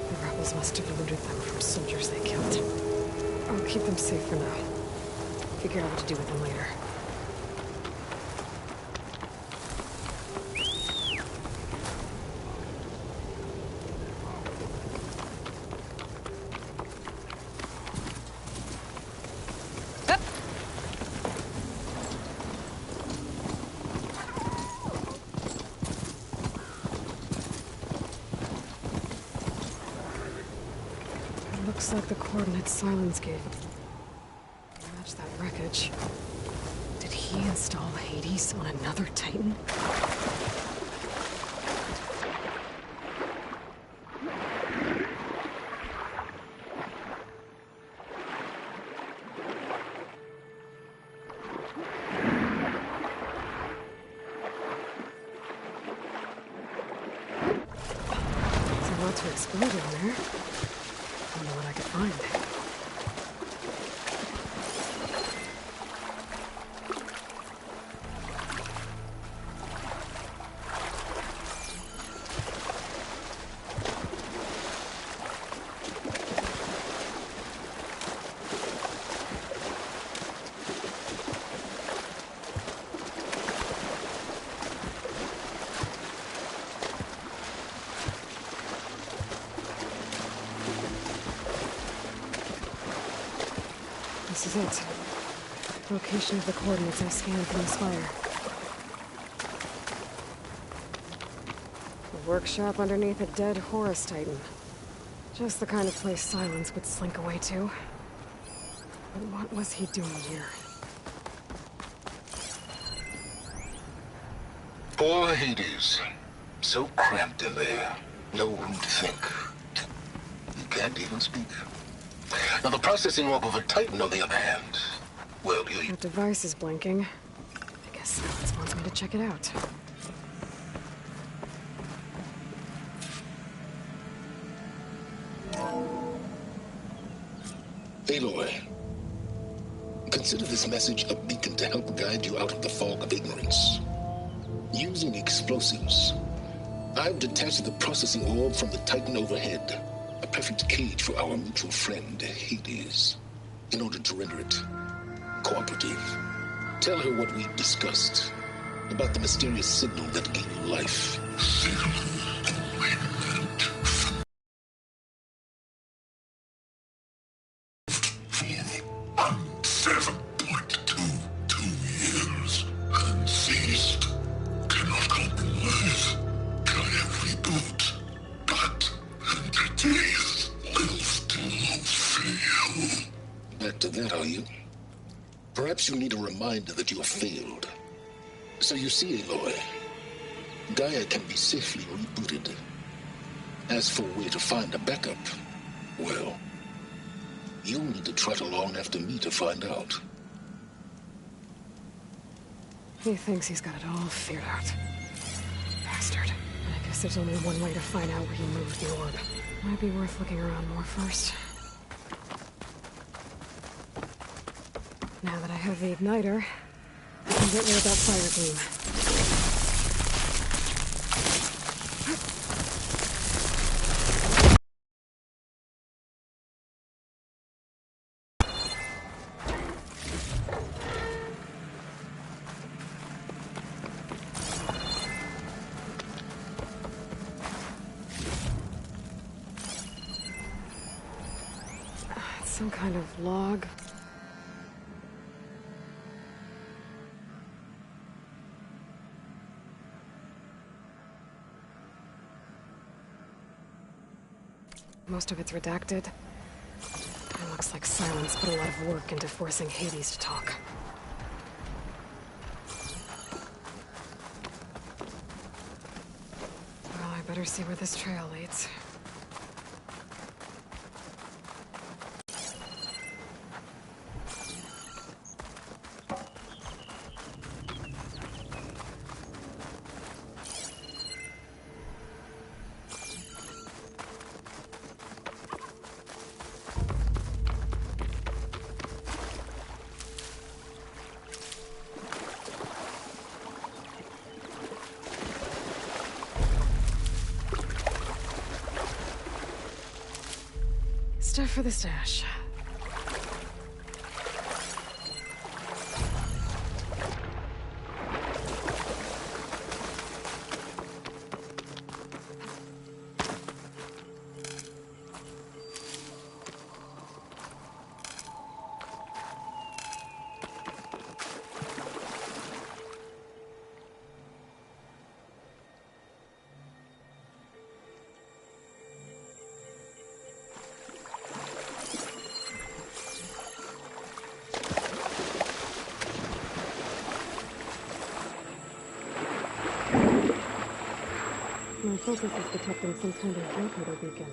The rebels must have looted them from soldiers they killed. I'll keep them safe for now. Figure out what to do with them later. Looks like the coordinates Silence gave. Match that wreckage. Did he install Hades on another Titan? There's a lot to explode in there. I don't know what I could find. This is it. Location of the coordinates I scanned from the spire. A workshop underneath a dead Horus Titan. Just the kind of place Silence would slink away to. But what was he doing here? Poor Hades. So cramped in there. No room to think. He can't even speak. Now the processing orb of a Titan, on the other hand, well, That device is blinking. I guess Silence wants me to check it out. Aloy, consider this message a beacon to help guide you out of the fog of ignorance. Using explosives, I've detached the processing orb from the Titan overhead, a perfect cage for our mutual friend, Hades, in order to render it cooperative. Tell her what we discussed about the mysterious signal that gave you life. Back to that, are you? Perhaps you need a reminder that you have failed. So you see, Aloy, Gaia can be safely rebooted. As for where to find a backup, well, you'll need to trot along after me to find out. He thinks he's got it all figured out. Bastard. I guess there's only one way to find out where he moved the orb. Might be worth looking around more first. Now that I have the igniter, I can get rid of that fire gleam. It's some kind of log. Most of it's redacted. It looks like Silence put a lot of work into forcing Hades to talk. Well, I better see where this trail leads. Stuff for the stash. My focus is detecting some kind of locator beacon.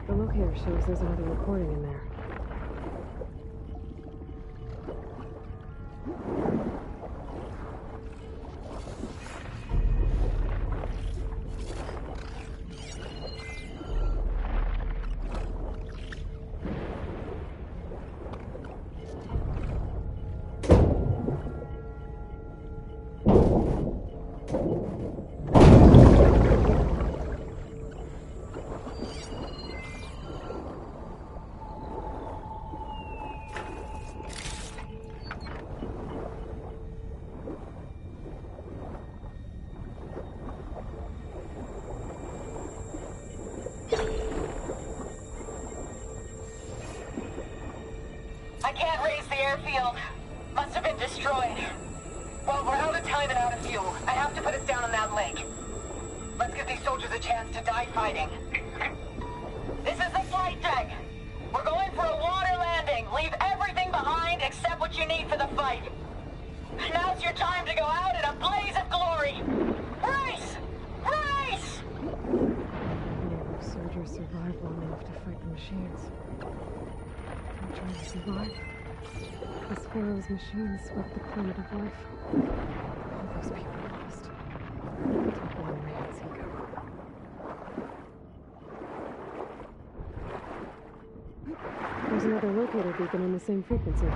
The locator shows there's another recording in there. I can't raise the airfield. Must have been destroyed. Well, we're out of time and out of fuel. I have to put us down on that lake. Let's give these soldiers a chance to die fighting. This is the flight deck. We're going for a water landing. Leave everything behind except what you need for the fight. Now's your time to go out in a blaze of glory. Race! Race! Soldiers survive long enough to fight the machines. I'm trying to survive. This Pharaoh's machines swept the planet of life. All those people lost. Took one man's ego. There's another locator beacon in the same frequency.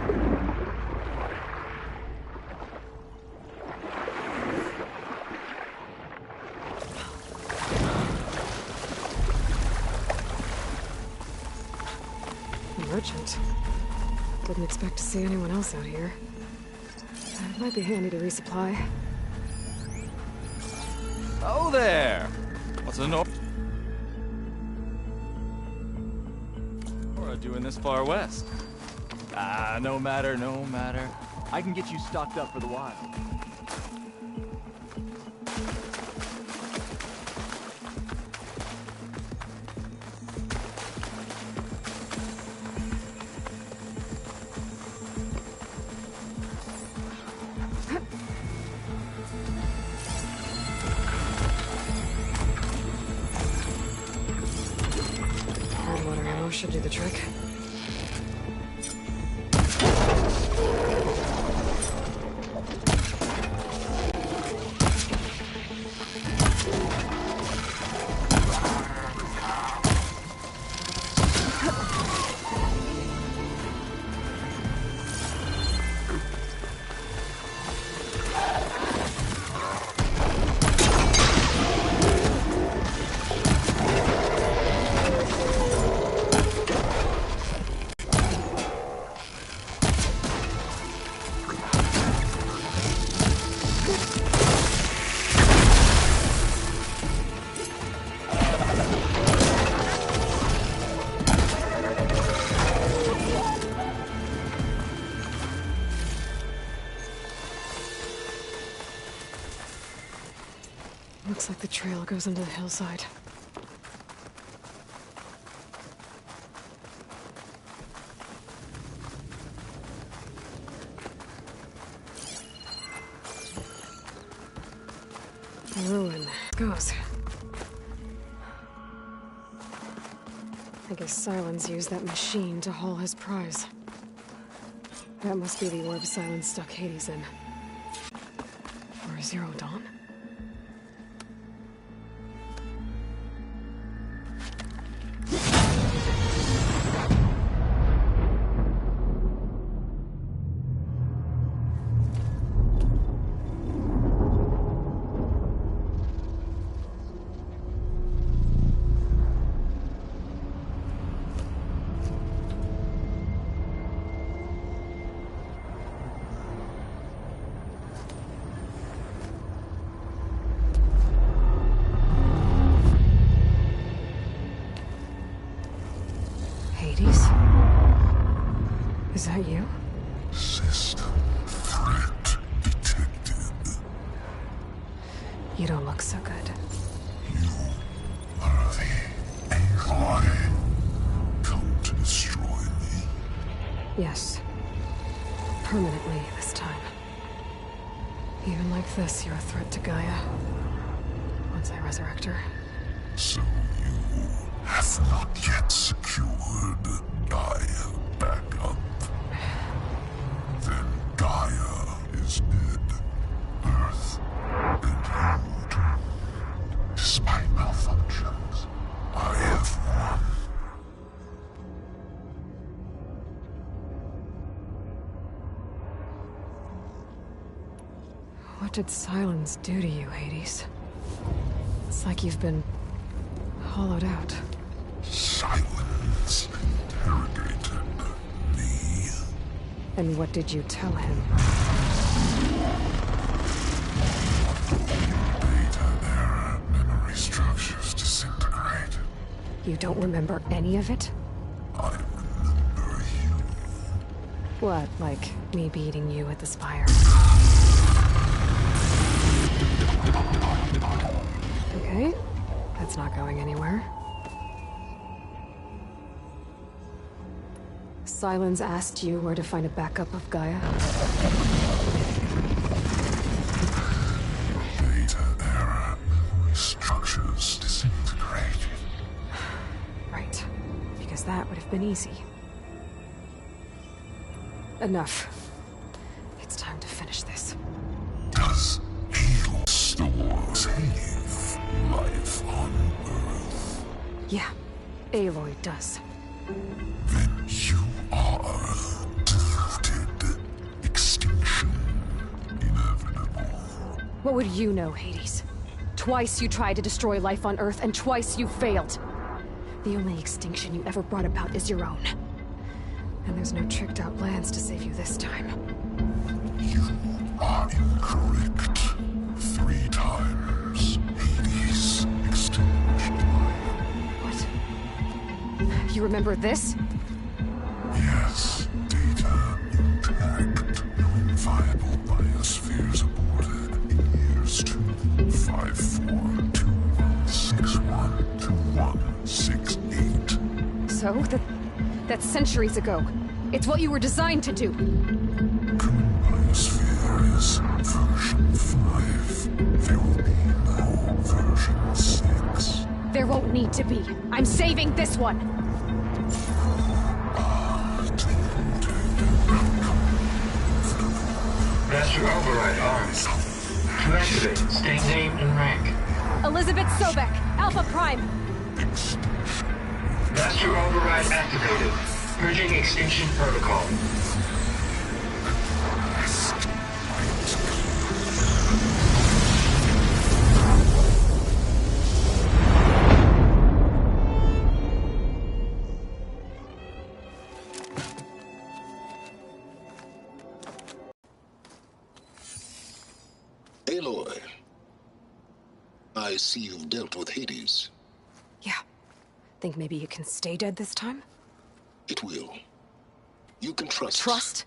Merchant. Didn't expect to see anyone else out here. It might be handy to resupply. Oh there! What's a Nora doing this far west? Ah, no matter, no matter. I can get you stocked up for the wild. Hardwater ammo should do the trick. Looks like the trail goes into the hillside. Ruin. Goes. I guess Silence used that machine to haul his prize. That must be the orb Silence stuck Hades in. Or Zero Dawn? Hades? Is that you? System threat detected. You don't look so good. You are the AI come to destroy me. Yes. Permanently this time. Even like this, you're a threat to Gaia. Once I resurrect her. So you have not yet secured Gaia back up. Then Gaia is dead. Earth and you doomed. Despite malfunctions, I have won. What did Silence do to you, Hades? It's like you've been hollowed out. Silence interrogated me. And what did you tell him? Beta era memory structures disintegrate. You don't remember any of it? I remember you. What, like me beating you at the Spire? Okay, that's not going anywhere. Silence asked you where to find a backup of Gaia? Beta era memory structures disintegrated. Right, because that would have been easy. Enough. It's time to finish this. Does evil still save life on Earth? Yeah, Aloy does. Then you are deluded. Extinction inevitable. What would you know, Hades? Twice you tried to destroy life on Earth, and twice you failed. The only extinction you ever brought about is your own. And there's no tricked-out plans to save you this time. You are incorrect. 3 times. Hades extinguished life. What? You remember this? Yes. Data intact. Non-viable biospheres aborted in years 25421612168. So? That's centuries ago. It's what you were designed to do. Current biosphere is version 5. There will be no version 6. There won't need to be. I'm saving this one. Master override arms. To activate, state name and rank. Elizabeth Sobek, Alpha Prime. Master override activated. Purging extinction protocol. Aloy, I see you've dealt with Hades. Yeah. Think maybe you can stay dead this time? It will. You can trust. Trust?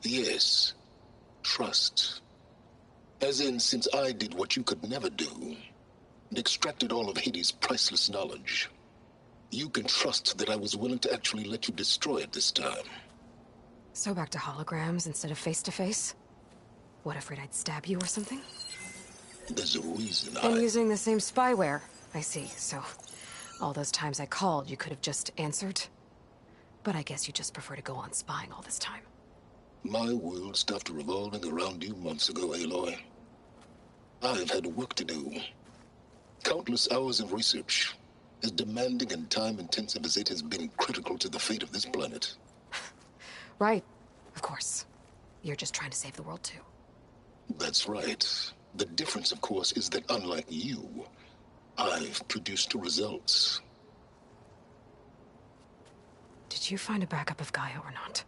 Yes. Trust. As in, since I did what you could never do, and extracted all of Hades' priceless knowledge, you can trust that I was willing to actually let you destroy it this time. So back to holograms instead of face-to-face? What, afraid I'd stab you or something? There's a reason And using the same spyware. I see, so all those times I called, you could have just answered? But I guess you just prefer to go on spying all this time. My world stopped revolving around you months ago, Aloy. I've had work to do. Countless hours of research, as demanding and time-intensive as it has been critical to the fate of this planet. Right, of course. You're just trying to save the world, too. That's right. The difference, of course, is that unlike you, I've produced results. Did you find a backup of Gaia or not?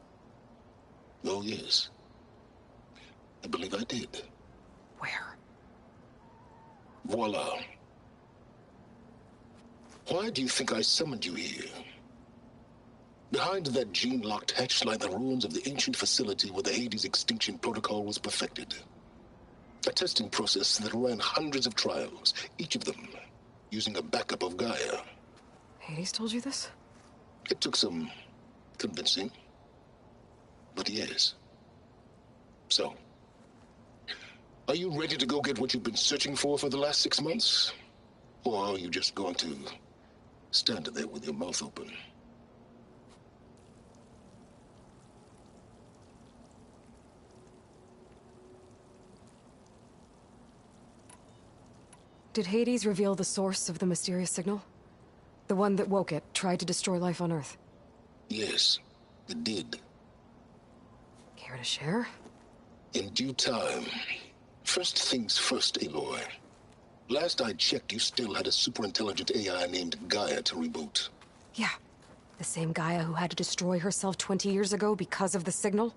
Oh, yes. I believe I did. Where? Voila. Why do you think I summoned you here? Behind that gene-locked hatch lie the ruins of the ancient facility where the Hades extinction protocol was perfected. A testing process that ran hundreds of trials, each of them using a backup of Gaia. Hades told you this? It took some convincing, but yes. So, are you ready to go get what you've been searching for the last 6 months? Or are you just going to stand there with your mouth open? Did Hades reveal the source of the mysterious signal? The one that woke it, tried to destroy life on Earth? Yes, it did. Care to share? In due time. First things first, Aloy. Last I checked, you still had a super-intelligent AI named Gaia to reboot. Yeah. The same Gaia who had to destroy herself 20 years ago because of the signal?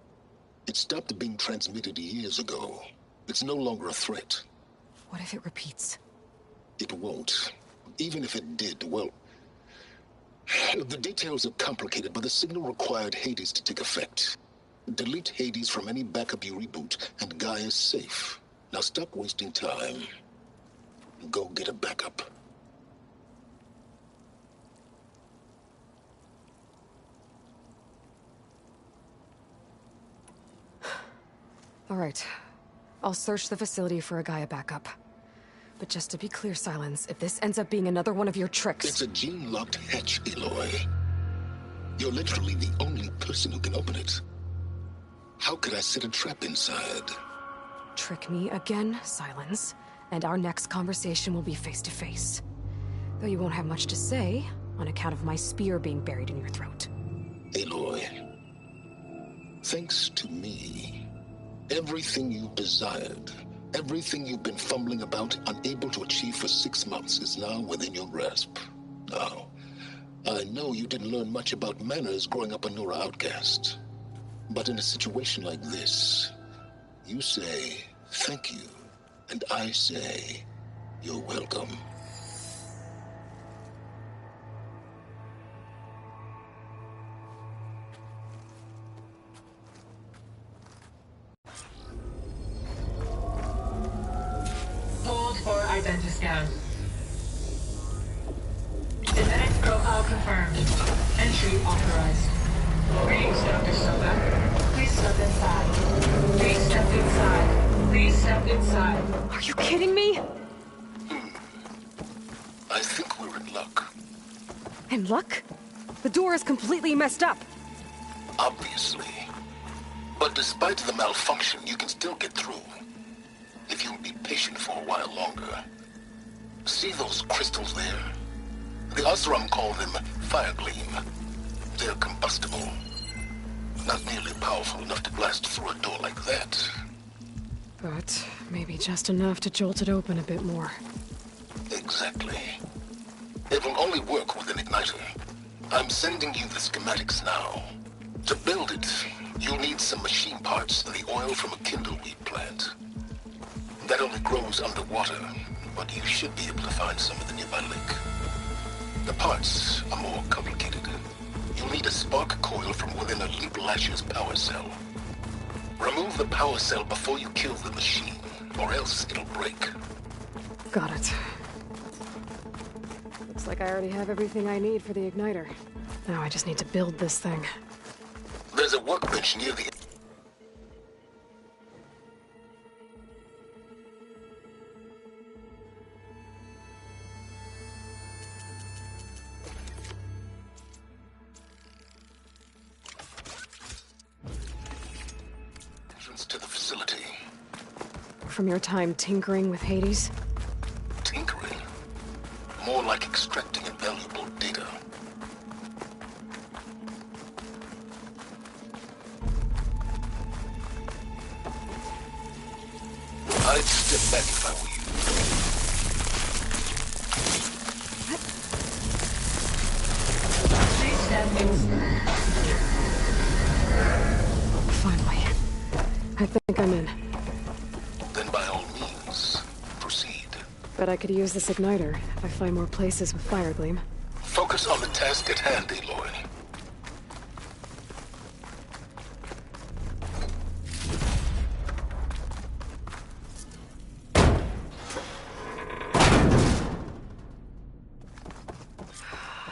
It stopped being transmitted years ago. It's no longer a threat. What if it repeats? It won't. Even if it did, well... The details are complicated, but the signal required Hades to take effect. Delete Hades from any backup you reboot, and Gaia's safe. Now stop wasting time. Go get a backup. All right. I'll search the facility for a Gaia backup. But just to be clear, Silence, if this ends up being another one of your tricks... It's a gene-locked hatch, Aloy. You're literally the only person who can open it. How could I set a trap inside? Trick me again, Silence, and our next conversation will be face-to-face. Though you won't have much to say, on account of my spear being buried in your throat. Aloy, thanks to me, everything you've desired, everything you've been fumbling about, unable to achieve for 6 months, is now within your grasp. Now, I know you didn't learn much about manners growing up a Nora outcast. But in a situation like this, you say, thank you, and I say, you're welcome. Hold for identiscan. Genetic profile confirmed. Entry authorized. Greetings, Dr. Soba. Please step inside. Please step inside. Please step inside. Are you kidding me? I think we're in luck. In luck? The door is completely messed up. Obviously. But despite the malfunction, you can still get through. If you'll be patient for a while longer. See those crystals there? The Osram call them fire gleam. They're combustible. Not nearly powerful enough to blast through a door like that. But maybe just enough to jolt it open a bit more. Exactly. It will only work with an igniter. I'm sending you the schematics now. To build it, you'll need some machine parts and the oil from a kindleweed plant. That only grows underwater, but you should be able to find some in the nearby lake. The parts are more complicated. You'll need a spark coil from within a Leap Lasher's power cell. Remove the power cell before you kill the machine, or else it'll break. Got it. Looks like I already have everything I need for the igniter. Now I just need to build this thing. There's a workbench near the... entrance to the facility. From your time tinkering with Hades? Tinkering? More like extracting invaluable data. I'd step back if I were you. Please stand inside. Finally. I think I'm in. Then by all means, proceed. Bet I could use this igniter if I find more places with fire gleam. Focus on the task at hand, Aloy.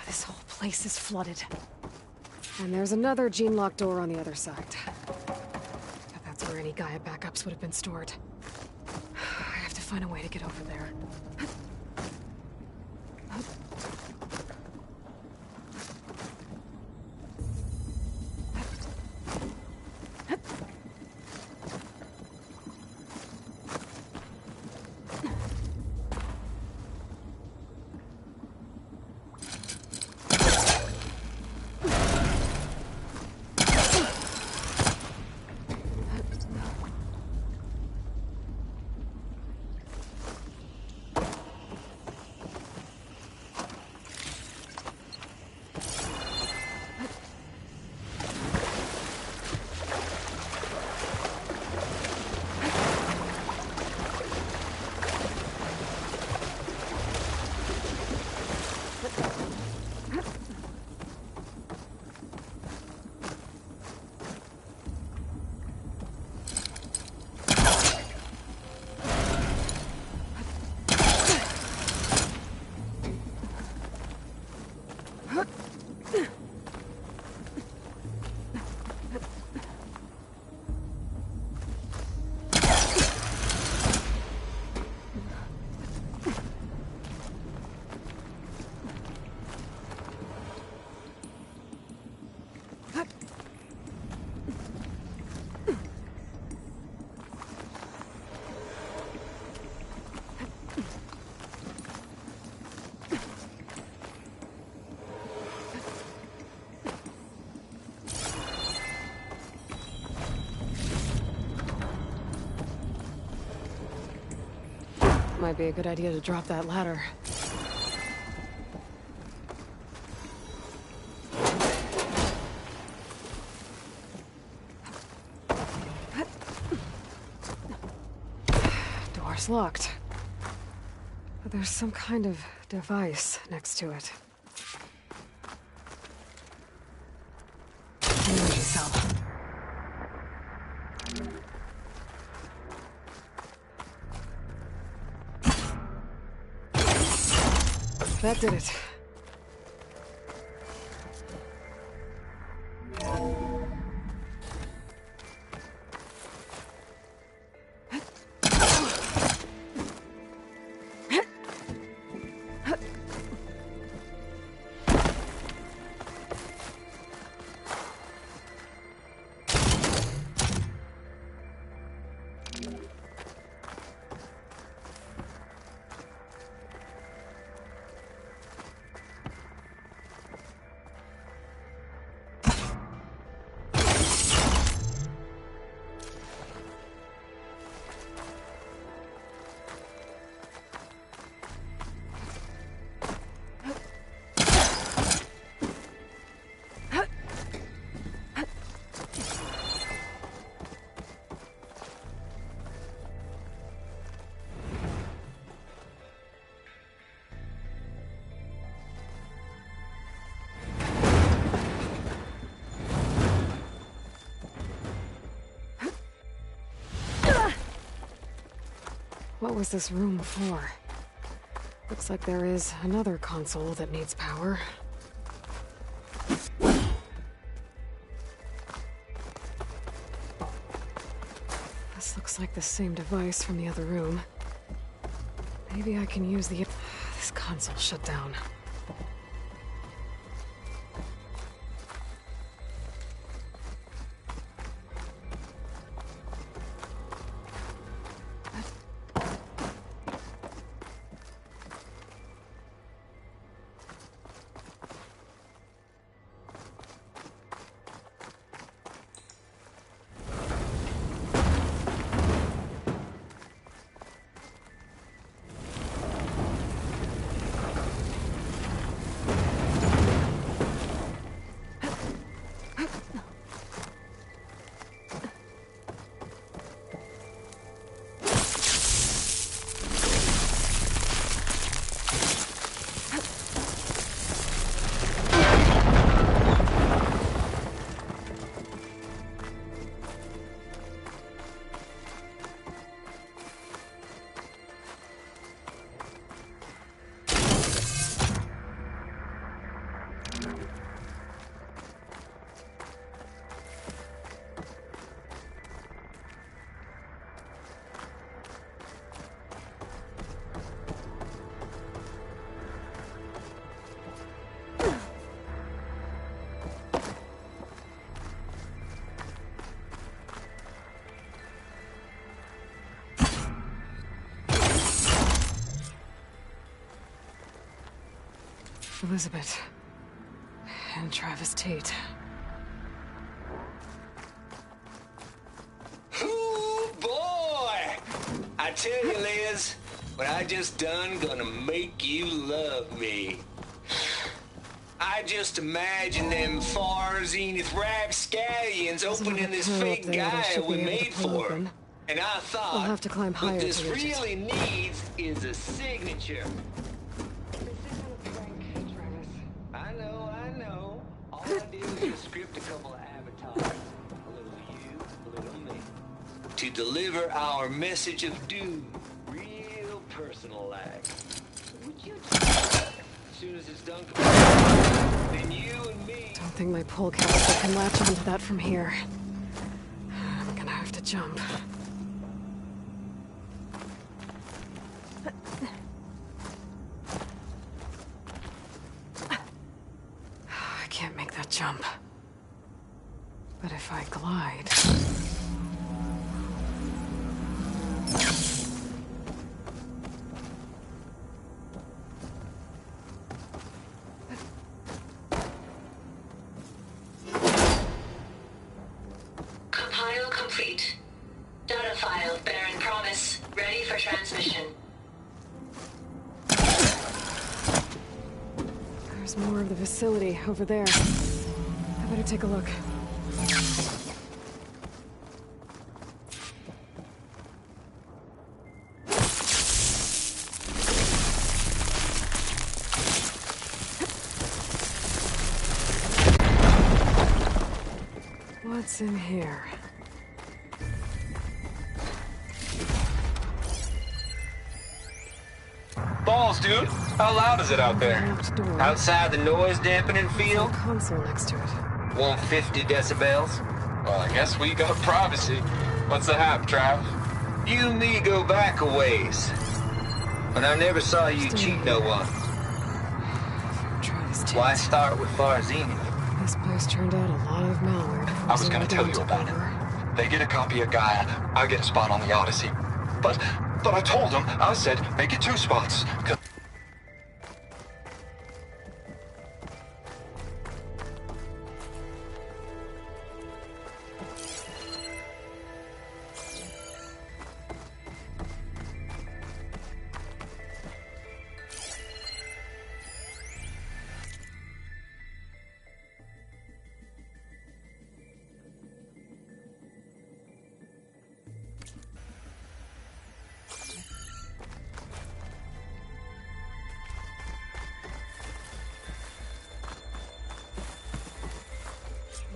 This whole place is flooded. And there's another gene-locked door on the other side. But that's where any Gaia backups would have been stored. I have to find a way to get over there. might be a good idea to drop that ladder. Door's locked. But there's some kind of device next to it. Energy cell. That did it. What was this room for? Looks like there is another console that needs power. This looks like the same device from the other room. Maybe I can use the... This console shut down. Elizabeth. And Travis Tate. Ooh, boy! I tell you, Liz, what I just done gonna make you love me. I just imagine them far zenith rapscallions opening this fake guy we made for him. And I thought, we'll have to climb higher what this to reach really needs is a signature. I know. All I did was just script a couple of avatars. A little you, a little me. To deliver our message of doom. Real personal-like. Would you as soon as it's done, then you and me... Don't think my pole caster can latch onto that from here. I'm gonna have to jump. I can't make that jump. But if I glide... Compile complete. Data file bearing promise ready for transmission. There's more of the facility over there. I better take a look. What's in here? Balls, dude. How loud is it out there? Outside the noise dampening field? There's a console next to it. 150 decibels? Well, I guess we got privacy. What's the hap, Trav? You and me go back a ways. But I never saw you cheat no one. Why start with Farzini? This place turned out a lot of malware. I was gonna tell you about it. They get a copy of Gaia, I get a spot on the Odyssey. But I told them, I said, make it 2 spots.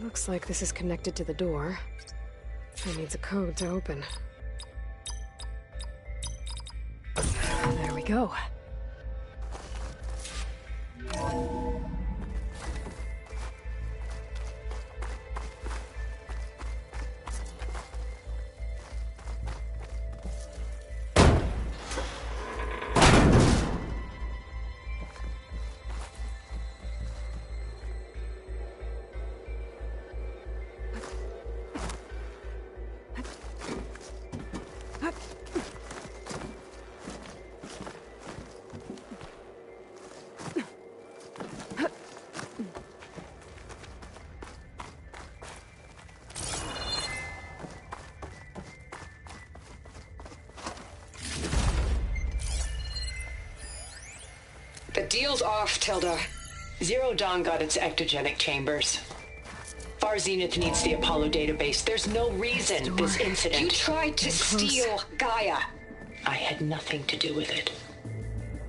Looks like this is connected to the door. It needs a code to open. There we go. The deal's off, Tilda. Zero Dawn got its ectogenic chambers. Far Zenith needs the Apollo database. There's no reason this incident... You tried to steal Gaia. I had nothing to do with it.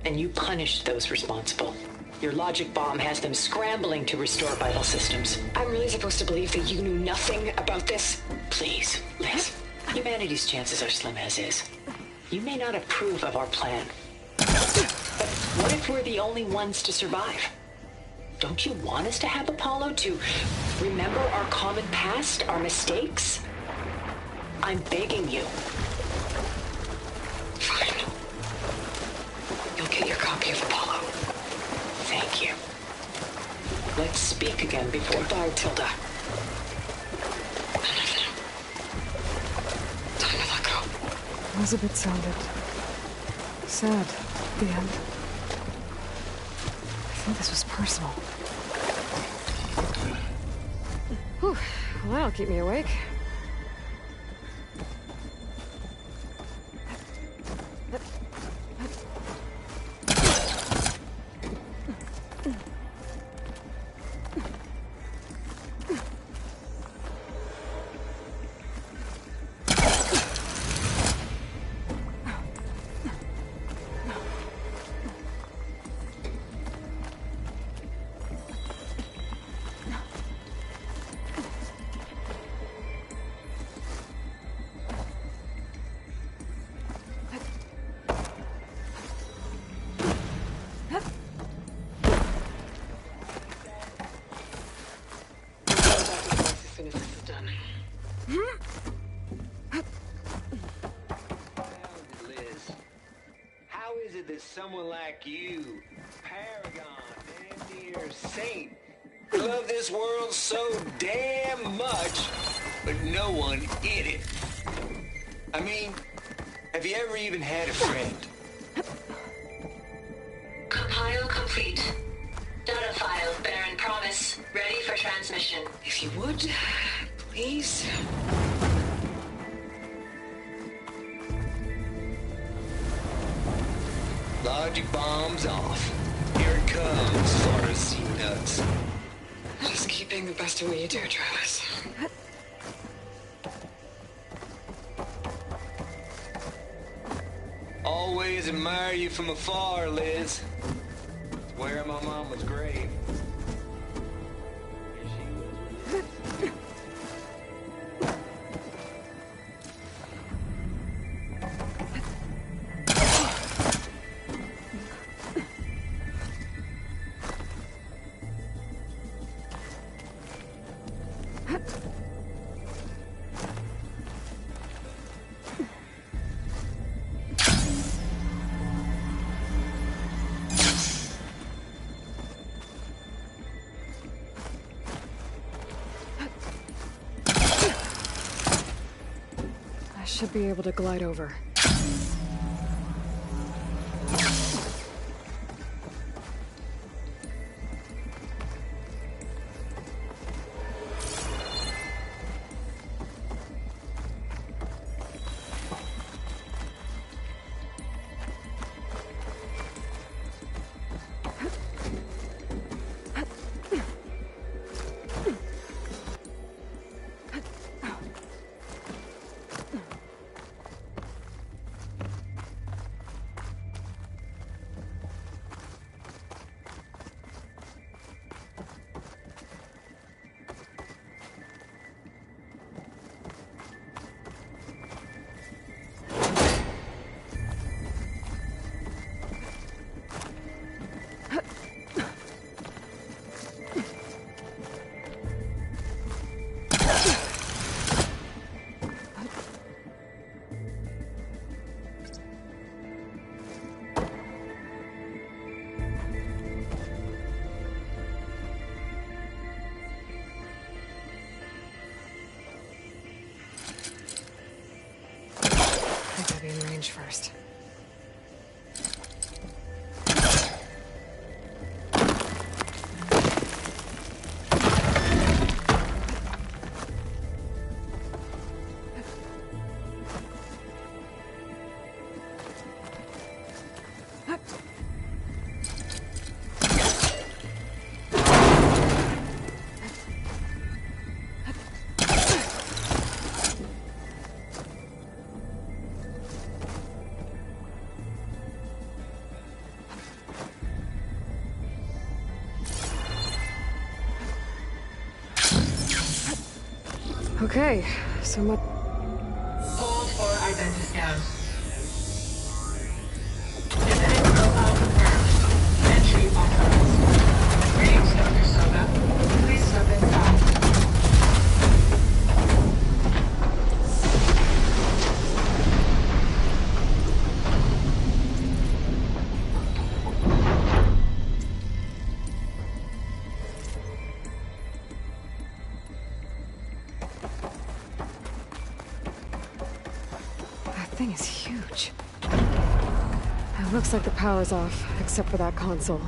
And you punished those responsible. Your logic bomb has them scrambling to restore vital systems. I'm really supposed to believe that you knew nothing about this? Please, Liz. Humanity's chances are slim as is. You may not approve of our plan. But what if we're the only ones to survive? Don't you want us to have Apollo to remember our common past, our mistakes? I'm begging you. Fine. You'll get your copy of Apollo. Thank you. Let's speak again before... Goodbye, Tilda. Time to let go. Elizabeth sounded sad at the end. I think this was personal. Whew. Well, that'll keep me awake. Someone like you, paragon, damn near saint, love this world so damn much, but no one in it. I mean, have you ever even had a friend? Compile complete. Data file, Baron Promise, ready for transmission. If you would, please. Logic bombs off. Here it comes, pharmacy nuts. Just keep being the best at what you do, Travis. Always admire you from afar, Liz. Where my mama's grave. Should be able to glide over. Be in range first. Okay, so much. Hold for identiscan. Genetic profile confirmed. Entry authorized. Greetings, Dr. Soga. Please step inside. Thing is huge. It looks like the power's off, except for that console.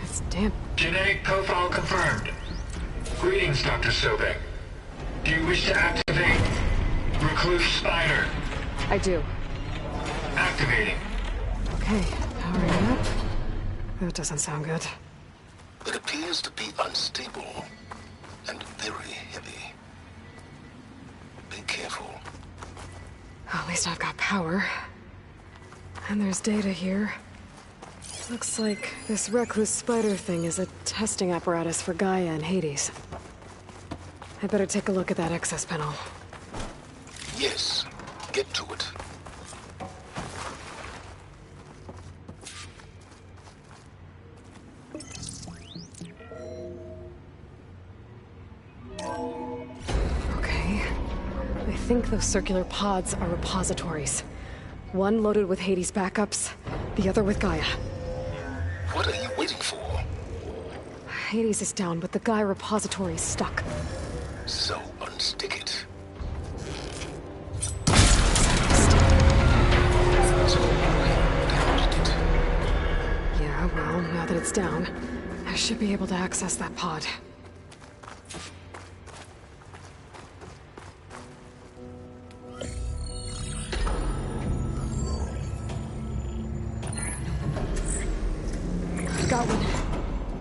It's damn. Genetic profile confirmed. Greetings, Dr. Sobek. Do you wish to activate Recluse Spider? I do. Activating. Okay, powering up. That doesn't sound good. It appears to be unstable and very heavy. Be careful. At least I've got power. And there's data here. Looks like this Recluse Spider thing is a testing apparatus for Gaia and Hades. I'd better take a look at that access panel. Yes, get to it. Okay. I think those circular pods are repositories. One loaded with Hades backups, the other with Gaia. What are you waiting for? Hades is down, but the Gaia repository is stuck. So unstick it. Yeah, well, now that it's down, I should be able to access that pod. Got one.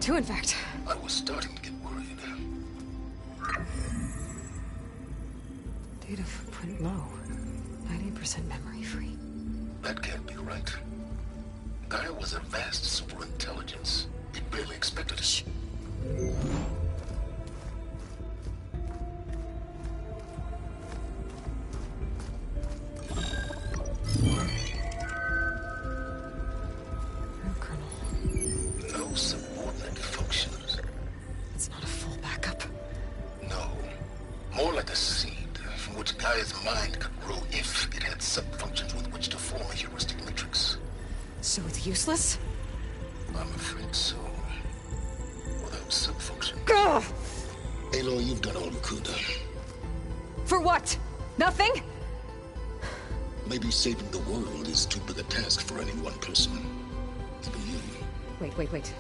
Two, in fact. I was starting to get worried. Data footprint low. 90% memory free. That can't be right. Gaia was a vast superintelligence. It barely expected it. Shh. No subordinate functions. It's not a full backup. No. More like a seed from which Gaia's mind could grow if it had sub-functions with which to form a heuristic matrix. So it's useless? I'm afraid so. Without sub-functions. Ugh! Aloy, you've done all you could. For what? Nothing? Maybe saving the world is too big a task for any one person. Even you. Wait.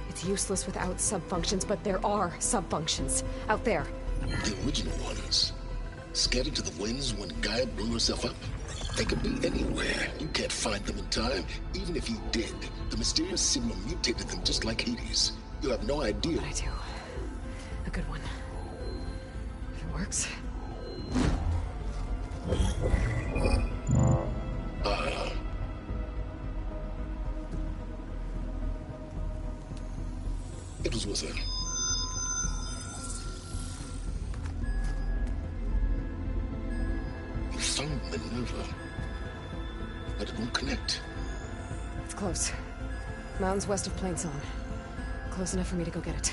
It's useless without sub-functions, but there are sub-functions out there. The original ones. Scattered to the winds when Gaia blew herself up. They could be anywhere. You can't find them in time. Even if you did, the mysterious Sigma mutated them just like Hades. You have no idea. But I do. A good one. If it works. It was with her. You found Minerva, but it won't connect. It's close. Mountains west of Plain Song. Close enough for me to go get it.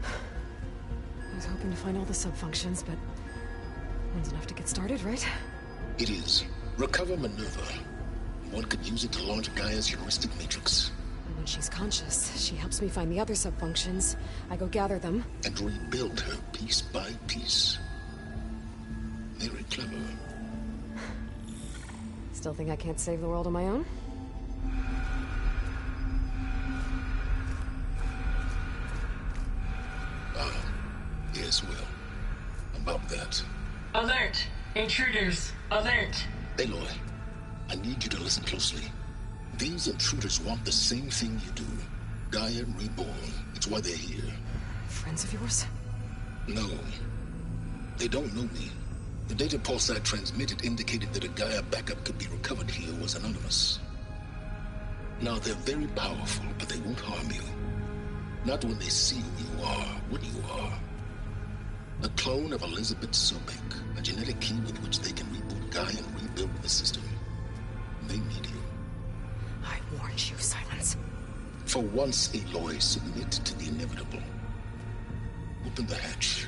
I was hoping to find all the sub-functions, but one's enough to get started, right? It is. Recover Minerva. One could use it to launch Gaia's heuristic matrix. And when she's conscious, she helps me find the other sub-functions. I go gather them. And rebuild her piece by piece. Very clever. Still think I can't save the world on my own? Yes, well. About that. Alert! Intruders! Alert! Aloy, I need you to listen closely. These intruders want the same thing you do. Gaia reborn. It's why they're here. Friends of yours? No. They don't know me. The data pulse I transmitted indicated that a Gaia backup could be recovered here was anonymous. Now, they're very powerful, but they won't harm you. Not when they see who you are, what you are. A clone of Elizabeth Sobek, a genetic key with which they can reboot Gaia and rebuild the system. They need you. I warned you, Silence. For once, Aloy, submit to the inevitable. Open the hatch.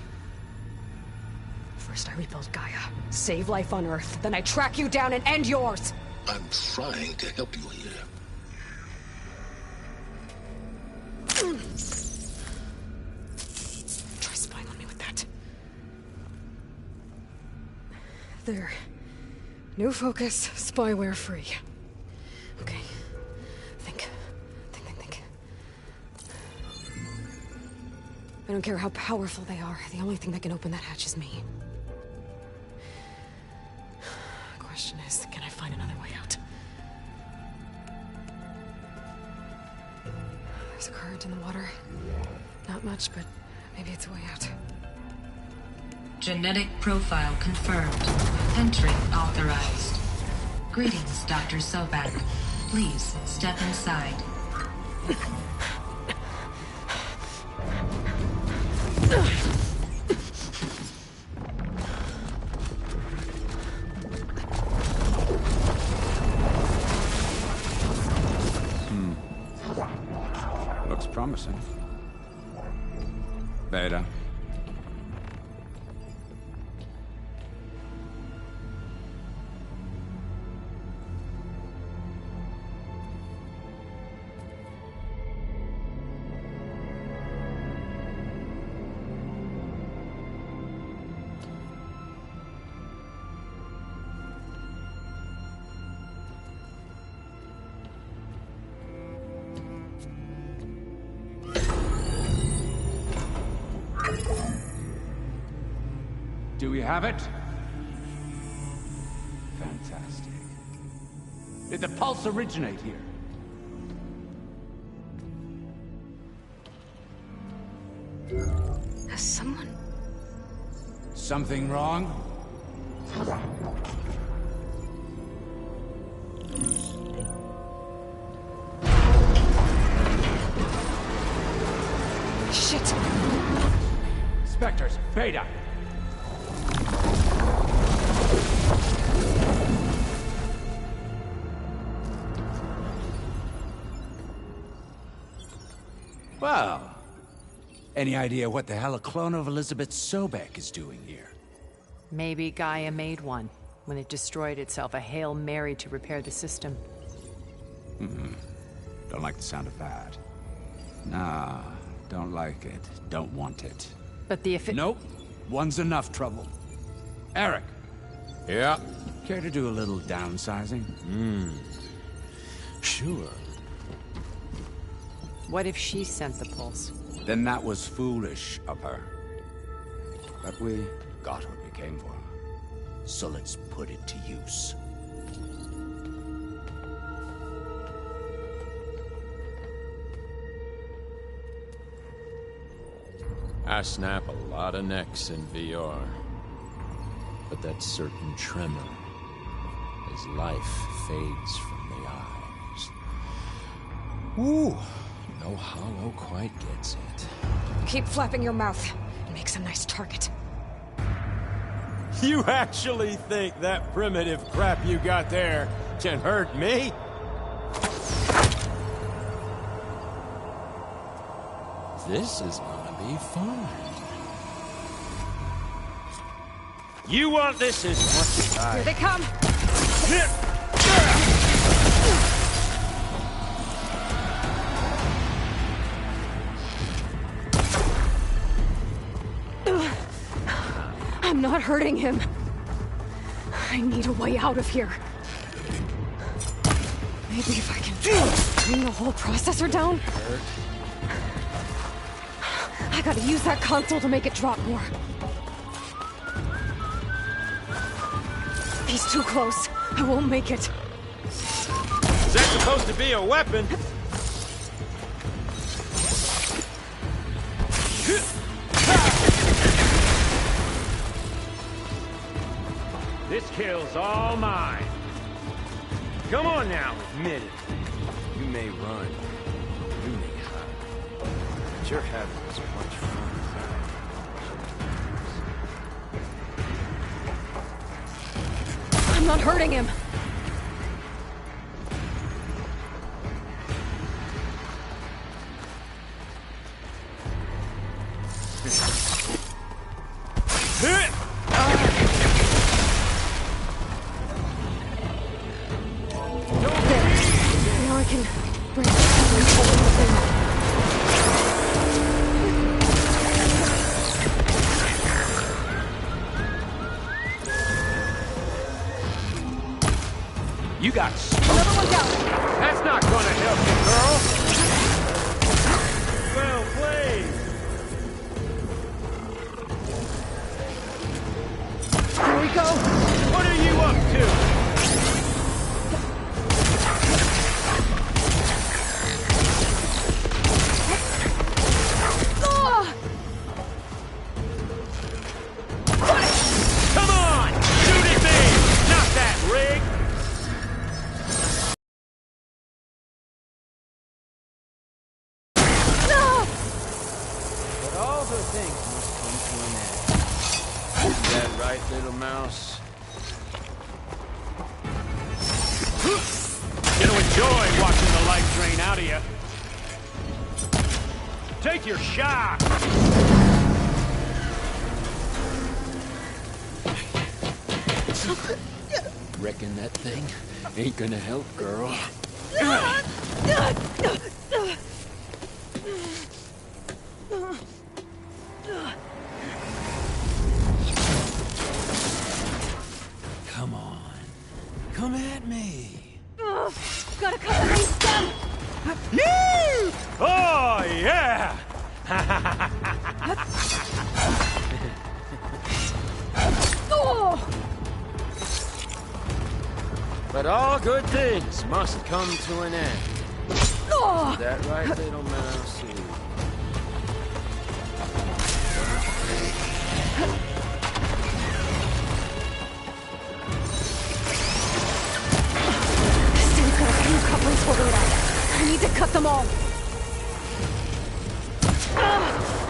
First I rebuild Gaia, save life on Earth, then I track you down and end yours! I'm trying to help you here. Try spying on me with that. There. New focus, spyware free. Okay. Think. I don't care how powerful they are. The only thing that can open that hatch is me. Question is, can I find another way out? There's a current in the water. Not much, but maybe it's a way out. Genetic profile confirmed. Entry authorized. Greetings, Dr. Sobek. Please step inside. Looks promising. Beta. Do we have it? Fantastic. Did the pulse originate here? Has someone... Something wrong? Shit! Spectres, Beta! Well, any idea what the hell a clone of Elizabeth Sobek is doing here? Maybe Gaia made one when it destroyed itself, a Hail Mary to repair the system. Don't like the sound of that. Nah, don't like it. Don't want it. But the Nope. One's enough trouble. Eric. Yeah? Care to do a little downsizing? Sure. What if she sent the pulse? Then that was foolish of her. But we got what we came for. So let's put it to use. I snap a lot of necks in VR. But that certain tremor as life fades from the eyes. Ooh, no hollow quite gets it. Keep flapping your mouth. It makes a nice target. You actually think that primitive crap you got there can hurt me? This is gonna be fun. You want this as much as I... Here they come! I'm not hurting him. I need a way out of here. Maybe if I can bring the whole processor down? I gotta use that console to make it drop more. He's too close. I won't make it. Is that supposed to be a weapon? This kill's all mine. Come on now, admit it. You may run, you may hide, but you're having as much fun as I am. I'm not hurting him. You got another one down. That's not gonna help you, girl. Well played. Here we go. What are you up to? Come on! Shoot at me! Not that rig! But all good things must come to an end. Is that right, little mouse? You're gonna enjoy watching the life drain out of you. Take your shot! Reckon that thing ain't gonna help, girl. Come on. Come at me. Gotta cut the race down. Yee! Oh, yeah! Oh! But all good things must come to an end. Oh! Is that right, little mouse? This dude's got a few couplings holding it up. I need to cut them all.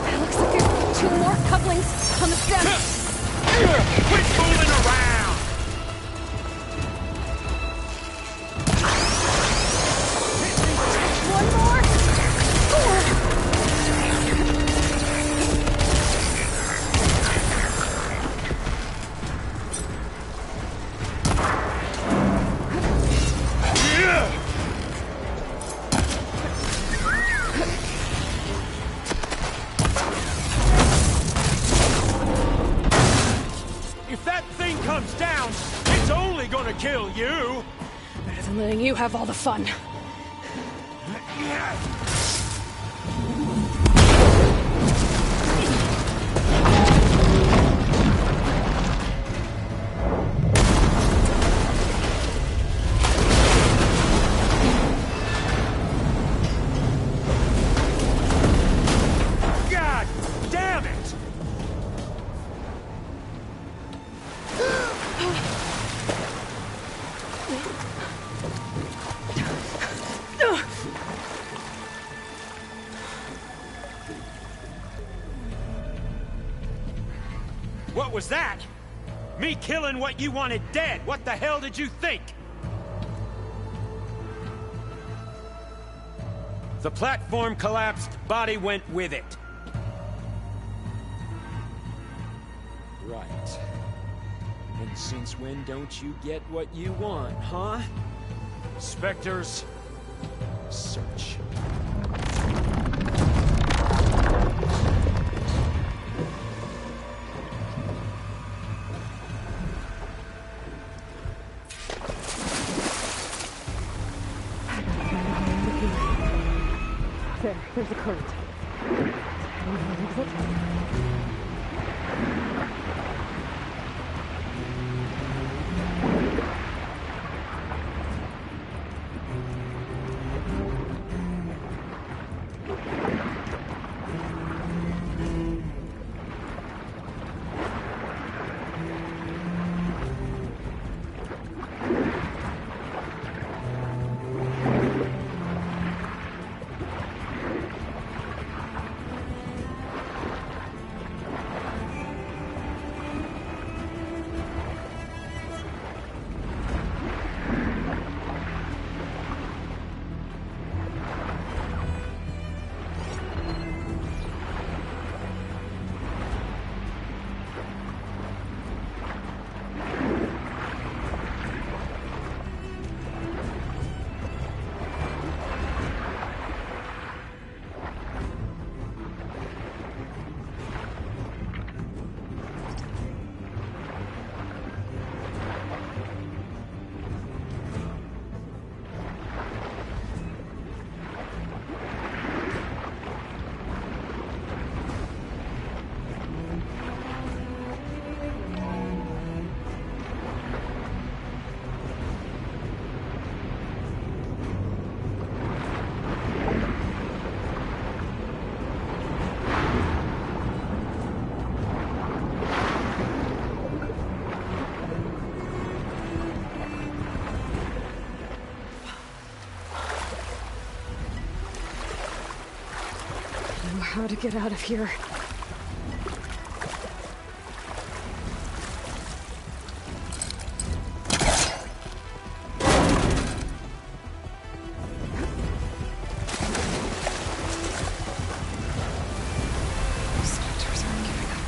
It looks like there's 2 more couplings on the stem. Quit fooling around! One more. If that thing comes down, it's only gonna kill you! Better than letting you have all the fun. God damn it! What was that? Me killing what you wanted dead. What the hell did you think? The platform collapsed, body went with it. Right. And since when don't you get what you want, huh? Spectres, Search. There's a current. How to get out of here. Spectres aren't giving up.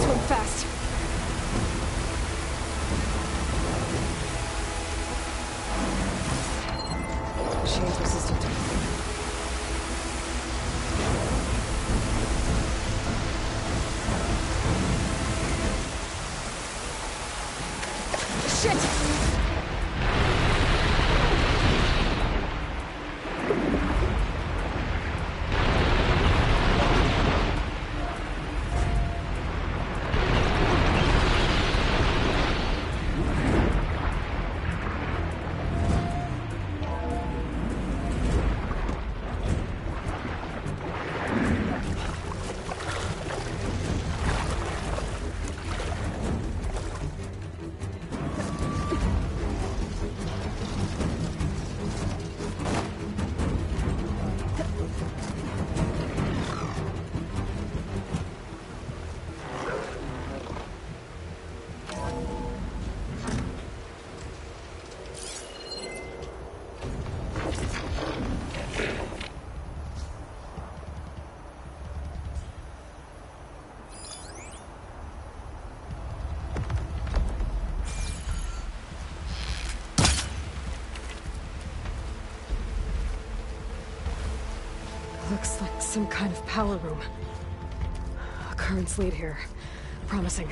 Swim fast. Chains resistant. Shit! Looks like some kind of power room. A currents lead here. Promising.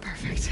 Perfect.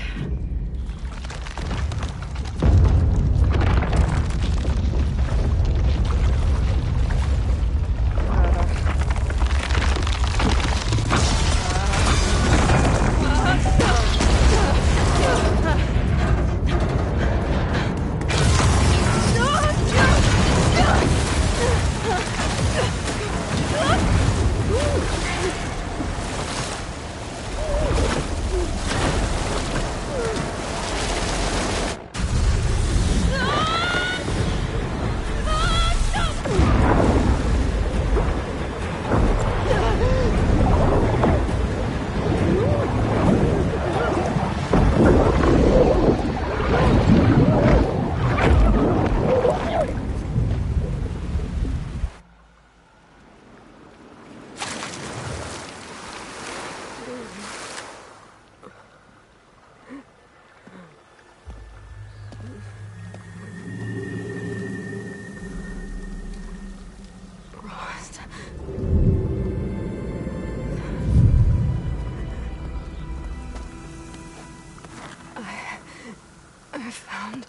I found...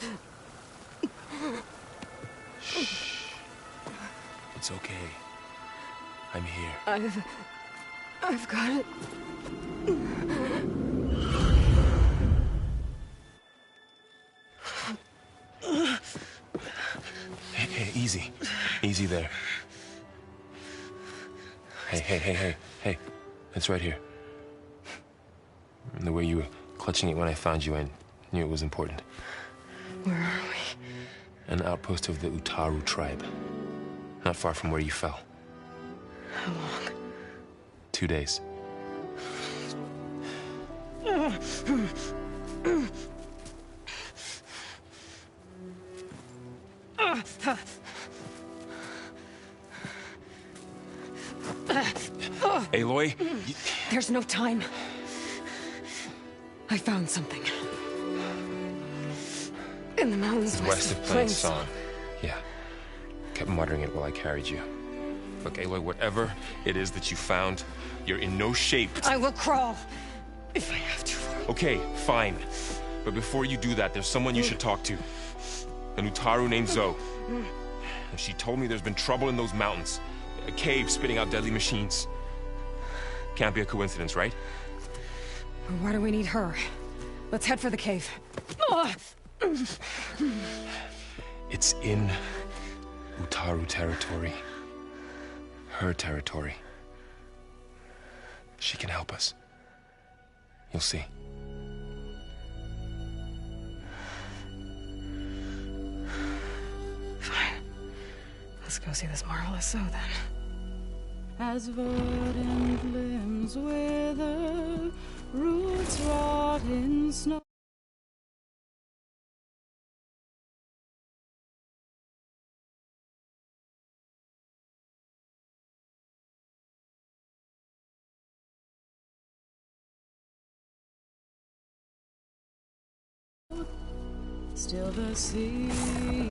Shh. It's okay. I'm here. I've got it. Hey, easy. Easy there. Hey. It's right here. And the way you were clutching it when I found you, I knew it was important. Where are we? An outpost of the Utaru tribe. Not far from where you fell. How long? 2 days. Aloy? There's no time. I found something. In the mountains West of Plainsong. Yeah. Kept muttering it while I carried you. Look, Aloy, whatever it is that you found, you're in no shape. I will crawl. If I have to. Okay, fine. But before you do that, there's someone you should talk to. An Utaru named Zoe. And she told me there's been trouble in those mountains. A cave spitting out deadly machines. Can't be a coincidence, right? Why do we need her? Let's head for the cave. It's in Utaru territory. Her territory. She can help us. You'll see. Fine. Let's go see this marvelous Zoe then. As verdant limbs wither, roots rot in snow. Still the sea.